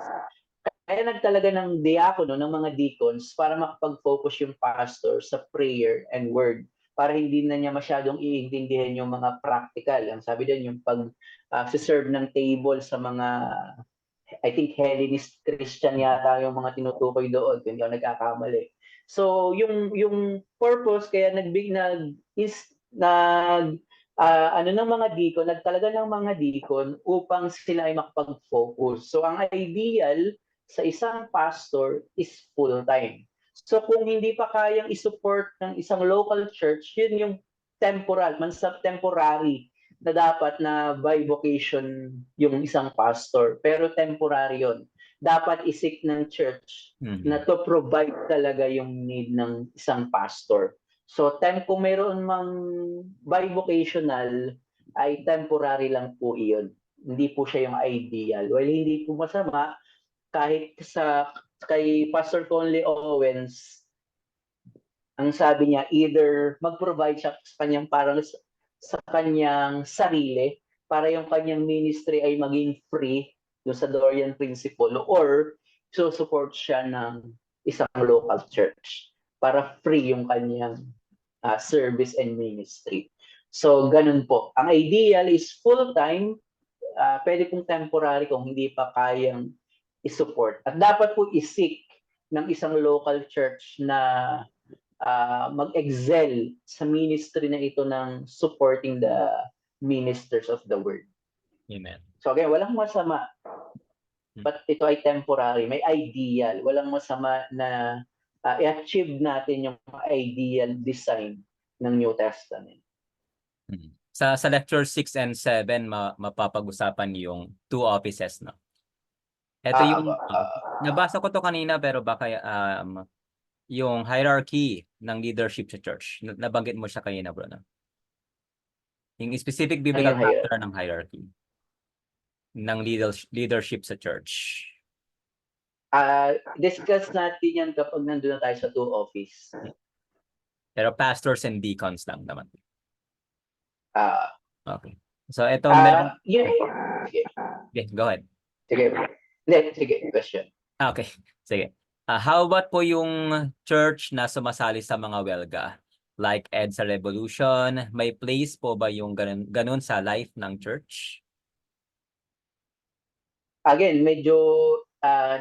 [SPEAKER 2] Kaya nagtalaga ng diakono, ng mga deacons, para makapag-focus yung pastor sa prayer and word, para hindi na niya masyadong iintindihan yung mga practical. Ang sabi din, yung pag-serve ng table sa mga, I think, Hellenist Christian yata yung mga tinutukoy doon, kung hindi ako nagkakamali. So, yung purpose, kaya ng mga deacon, nagtalaga ng mga deacon upang sila ay makapag-focus. So, ang ideal sa isang pastor is full-time. So kung hindi pa kayang isupport ng isang local church, yun yung temporary na dapat na by vocation yung isang pastor. Pero temporary yun. Dapat isik ng church na to provide talaga yung need ng isang pastor. So kung mayroon mang bivocational, ay temporary lang po iyon. Hindi po siya yung ideal. Well, hindi po masama, kahit kay Pastor Conley Owens, ang sabi niya, either mag-provide siya sa kanyang sa kanyang sarili para yung kanyang ministry ay maging free doon sa Dorian Principle, or support siya ng isang local church para free yung kanyang service and ministry. So, ganun po. Ang ideal is full-time, pwede pong temporary kung hindi pa kayang i-support. At dapat po isik ng isang local church na mag-excel sa ministry na ito ng supporting the ministers of the word.
[SPEAKER 1] Amen.
[SPEAKER 2] So again, walang masama. But ito ay temporary. May ideal. Walang masama na i-achieve natin yung ideal design ng New Testament.
[SPEAKER 1] Sa lecture 6 and 7, mapapag-usapan yung two offices, no? Ito yung, nabasa ko to kanina, pero baka yung hierarchy ng leadership sa church. Nabanggit mo siya kanina, bro, no? Yung specific biblical factor ng hierarchy ng leadership sa church.
[SPEAKER 2] Discuss natin yan kapag nandun na tayo sa two office.
[SPEAKER 1] Pero pastors and deacons lang naman. Okay. So ito
[SPEAKER 2] meron.
[SPEAKER 1] Okay, go ahead.
[SPEAKER 2] Sige, question.
[SPEAKER 1] Okay, sige. How about po yung church na sumasali sa mga welga? Like EDSA Revolution, may place po ba yung ganun sa life ng church?
[SPEAKER 2] Again, medyo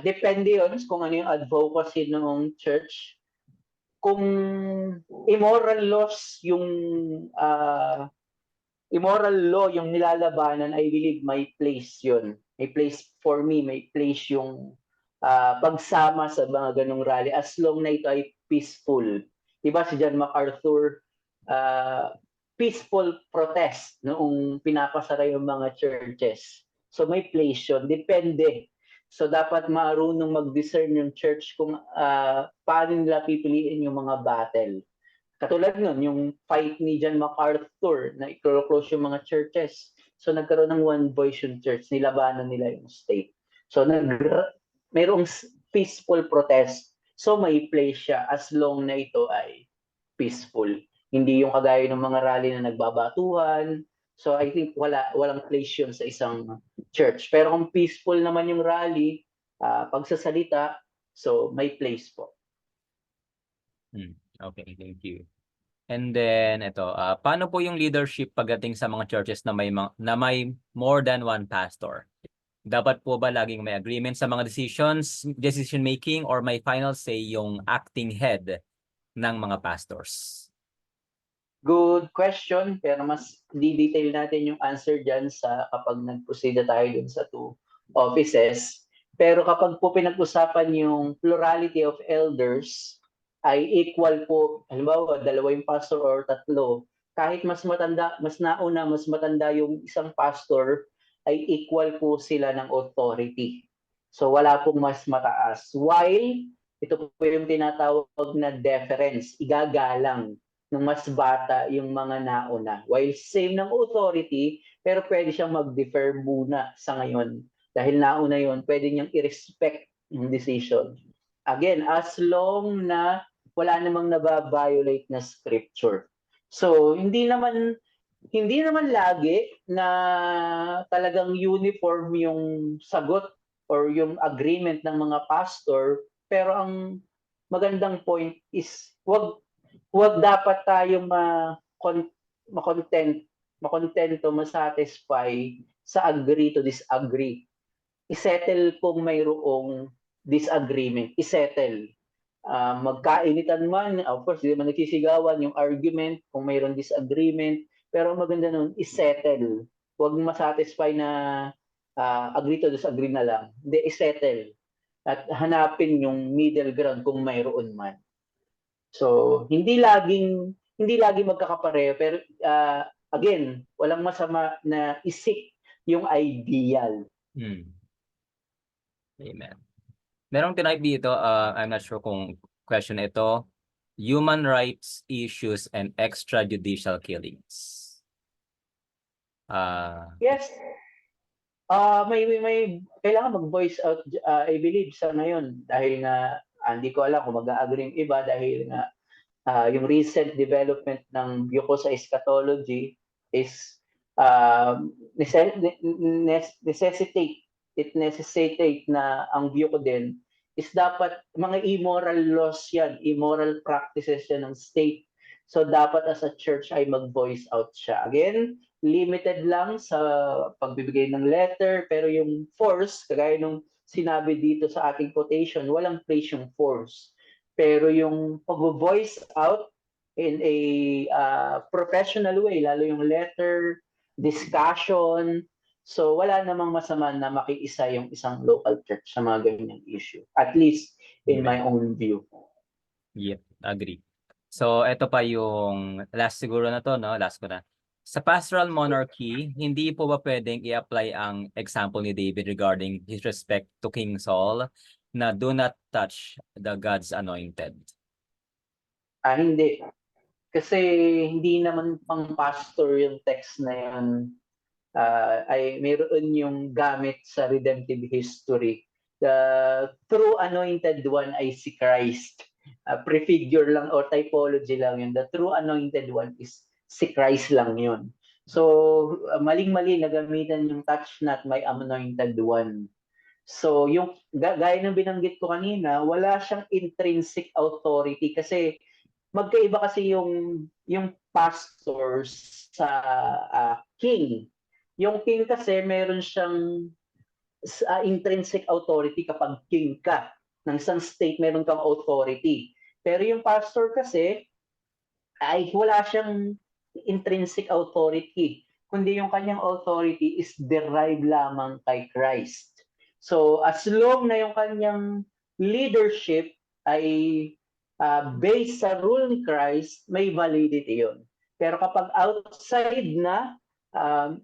[SPEAKER 2] depende yun kung ano yung advocacy ng church. Kung immoral laws yung immoral law yung nilalabanan, I believe may place yun. May place for me, may place yung pagsama sa mga ganong rally as long na ito ay peaceful. Diba si John MacArthur, peaceful protest noong pinapasara yung mga churches. So may place yun. Depende. So dapat marunong mag-discern yung church kung paano nila pipiliin yung mga battle. Katulad nun, yung fight ni John MacArthur na i-close yung mga churches. So nagkaroon ng one voice yung church, nilabanan nila yung state. So mayroong peaceful protest. So may place siya as long na ito ay peaceful. Hindi yung kagaya ng mga rally na nagbabatuhan. So I think walang place yun sa isang church. Pero kung peaceful naman yung rally, pagsasalita, so may place po.
[SPEAKER 1] Okay, thank you. And then ito, paano po yung leadership pagdating sa mga churches na may more than one pastor? Dapat po ba laging may agreement sa mga decision making, or may final say yung acting head ng mga pastors?
[SPEAKER 2] Good question, pero mas di-detail natin yung answer dyan sa kapag nag-proceed na tayo dun sa two offices. Pero kapag po pinag-usapan yung plurality of elders, ay equal po, halimbawa, dalawa yung pastor or tatlo, kahit mas matanda, mas nauna, mas matanda yung isang pastor, ay equal po sila ng authority. So wala pong mas mataas. While, ito po yung tinatawag na deference, igagalang ng mas bata yung mga nauna. While same ng authority, pero pwede siyang mag-defer muna sa ngayon. Dahil nauna yon, pwede niyang i-respect yung decision. Again, as long na wala namang nababiolate na scripture. So, hindi naman lagi na talagang uniform yung sagot or yung agreement ng mga pastor, pero ang magandang point is wag dapat tayong makontent, makontento, masatisfy sa agree to disagree. Isettle kung mayroong disagreement. Isettle. Magkainitan man, of course, hindi man nagsisigawan yung argument kung mayroong disagreement. Pero maganda nun, isettle. Huwag masatisfy na agree to disagree na lang. Hindi, isettle. At hanapin yung middle ground kung mayroon man. So, hindi laging magkakapareho, pero again, walang masama na isik yung ideal.
[SPEAKER 1] Amen. Merong tinype dito, I'm not sure kung question ito, human rights issues and extrajudicial killings.
[SPEAKER 2] Yes. May kailangan mag-voice out, I believe, sa ngayon. Dahil nga, hindi ko alam kung mag-agree yung iba dahil nga yung recent development ng view ko sa eschatology is necessitate na ang view ko din is dapat mga immoral laws yan, immoral practices yan ng state. So dapat as a church ay mag-voice out siya. Again, limited lang sa pagbibigay ng letter, pero yung force, kagaya nung sinabi dito sa ating quotation, walang place yung force. Pero yung pag-voice out in a professional way, lalo yung letter, discussion, so wala namang masama na makiisa yung isang local church sa mga ganyang issue. At least in my own view.
[SPEAKER 1] Yep, agree. So, ito pa yung last siguro na to, no? Last ko na. Sa pastoral monarchy, hindi po ba pwedeng i-apply ang example ni David regarding his respect to King Saul na do not touch the God's anointed?
[SPEAKER 2] Hindi. Kasi hindi naman pang pastor yung text na yan. Ay mayroon yung gamit sa redemptive history. The true anointed one ay si Christ. Prefigure lang or typology lang yun. The true anointed one is si Christ lang yun. So, maling-mali na gamitan yung touch not my anointed one. So, yung gaya ng binanggit ko kanina, wala siyang intrinsic authority kasi magkaiba kasi yung pastors sa king. Yung king kasi meron siyang intrinsic authority kapag king ka. Ng isang state meron kang authority. Pero yung pastor kasi ay wala siyang intrinsic authority, kundi yung kanyang authority is derived lamang kay Christ. So as long na yung kanyang leadership ay based sa rule ni Christ, may validity yun. Pero kapag outside na,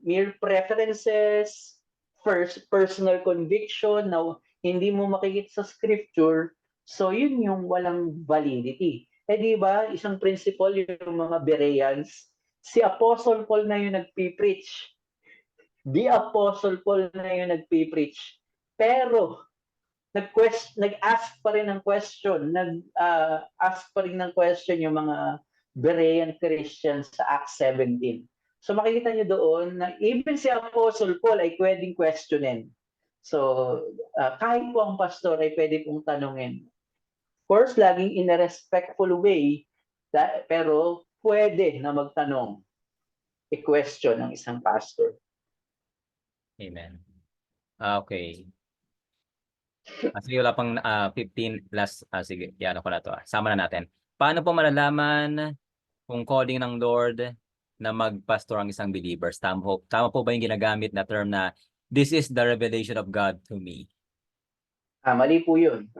[SPEAKER 2] mere preferences, first personal conviction na hindi mo makikita sa scripture, so yun yung walang validity. Eh di ba, isang principle yung mga Bereans, si Apostle Paul na yung nagpipreach. The Apostle Paul na yung nagpipreach. Pero nag-ask pa rin ng question, nag-ask pa rin ng question yung mga Berean Christians sa Acts 17. So makikita niyo doon na even si Apostle Paul ay pwedeng questionin. So kahit po ang pastor ay pwede pong tanungin. Of course, laging in a respectful way, pero pwede na magtanong, i-question ng isang pastor.
[SPEAKER 1] Amen. Okay. Sige, wala pang 15 last. Sige, yan ko na to. Sama na natin. Paano po malalaman kung calling ng Lord na magpastor ang isang believers. Tama po ba yung ginagamit na term na this is the revelation of God to me?
[SPEAKER 2] Mali po yun.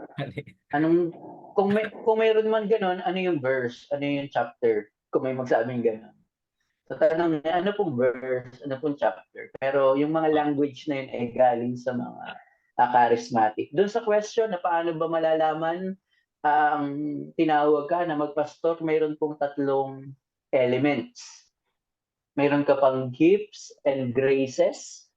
[SPEAKER 2] Kung mayroon man ganon, ano yung verse? Ano yung chapter? Kung may magsabing ganon. So tanong niya, ano pong verse? Ano pong chapter? Pero yung mga language na yun ay galing sa mga charismatic. Doon sa question na paano ba malalaman ang tinawag ka na magpastor, mayroon pong tatlong elements. Mayroon ka pang gifts and graces.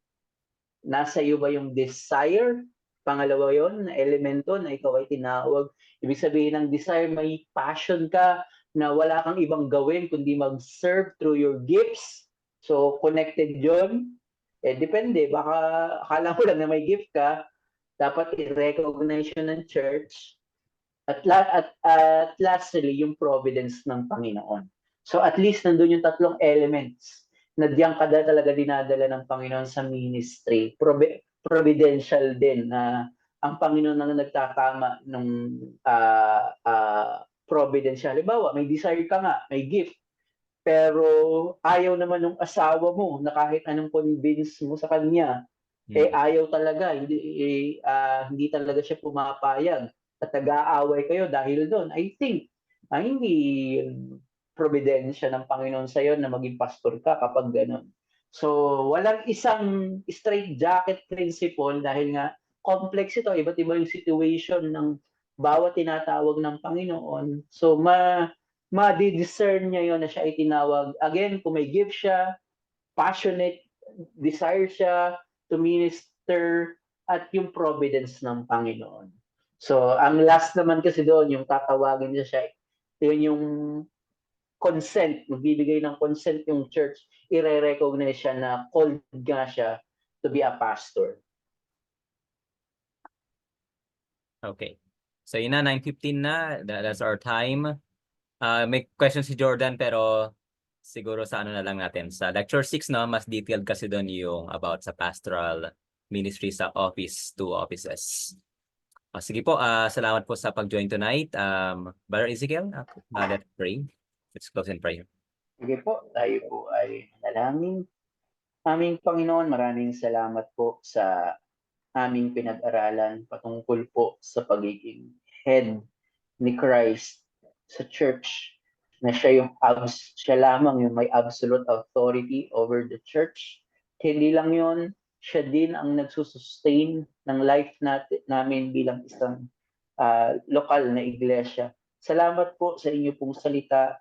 [SPEAKER 2] Nasa iyo ba yung desire? Pangalawa yon na elemento na ikaw ay tinawag. Ibig sabihin ng desire, may passion ka na wala kang ibang gawin kundi mag-serve through your gifts. So, connected yon. Depende. Baka akala mo lang na may gift ka, dapat i-recognize yun ng church. At lastly, yung providence ng Panginoon. So, at least nandun yung tatlong elements na diyan kada talaga dinadala ng Panginoon sa ministry. Providential din na ang Panginoon na nagtatama ng providence. Halimbawa, may desire ka nga, may gift, pero ayaw naman ng asawa mo na kahit anong convince mo sa kanya, ayaw talaga, hindi talaga siya pumapayag at nag-aaway kayo dahil doon. I think, hindi providensya ng Panginoon sa iyo na maging pastor ka kapag gano'n. So, walang isang straight jacket principle dahil nga complex ito, iba't iba yung situation ng bawat tinatawag ng Panginoon. So, ma-discern niya yon na siya ay tinawag. Again, kung may gift siya, passionate, desire siya to minister, at yung providence ng Panginoon. So, ang last naman kasi doon, yung tatawagin niya siya, yun yung consent, magbibigay ng consent yung church, i-recognize siya na called nga siya to be a pastor.
[SPEAKER 1] Okay. So yun na, 9:15 na. That's our time. May question si Jordan pero siguro sa ano na lang natin. Sa lecture 6, no, mas detailed kasi doon yung about sa pastoral ministry sa office to offices. Sige po, salamat po sa pag-join tonight. Brother Ezekiel, let's pray. Let's close in prayer.
[SPEAKER 2] Sige po, tayo po ay manalangin. Aming Panginoon, maraming salamat po sa aming pinag-aralan patungkol po sa pagiging head ni Christ sa church, na siya lamang yung may absolute authority over the church. Hindi lang yon, siya din ang nagsusustain ng life namin bilang isang lokal na iglesia. Salamat po sa inyo pong salita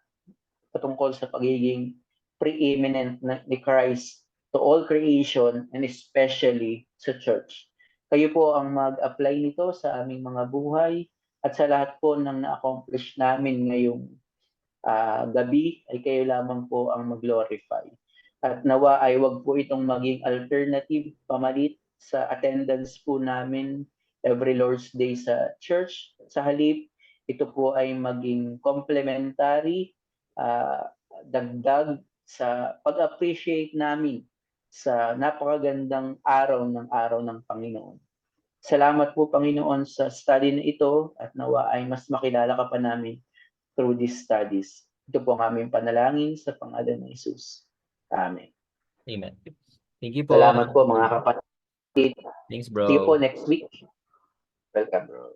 [SPEAKER 2] patungkol sa pagiging preeminent ni Christ to all creation and especially sa church. Kayo po ang mag-apply nito sa aming mga buhay at sa lahat po ng na-accomplish namin ngayong gabi ay kayo lamang po ang mag-glorify. At nawa ay wag po itong maging alternative pamalit sa attendance po namin every Lord's Day sa church. Sa halip, ito po ay maging complementary, dagdag sa pag-appreciate namin sa napakagandang araw ng Panginoon. Salamat po, Panginoon, sa study na ito at nawa ay mas makilala ka pa namin through these studies. Ito po ang aming panalangin sa pangalan ng Jesus. Amen.
[SPEAKER 1] Amen. Thank you po.
[SPEAKER 2] Salamat po mga kapatid.
[SPEAKER 1] Thanks,
[SPEAKER 2] See you po
[SPEAKER 1] bro.
[SPEAKER 2] next week. Welcome, bro.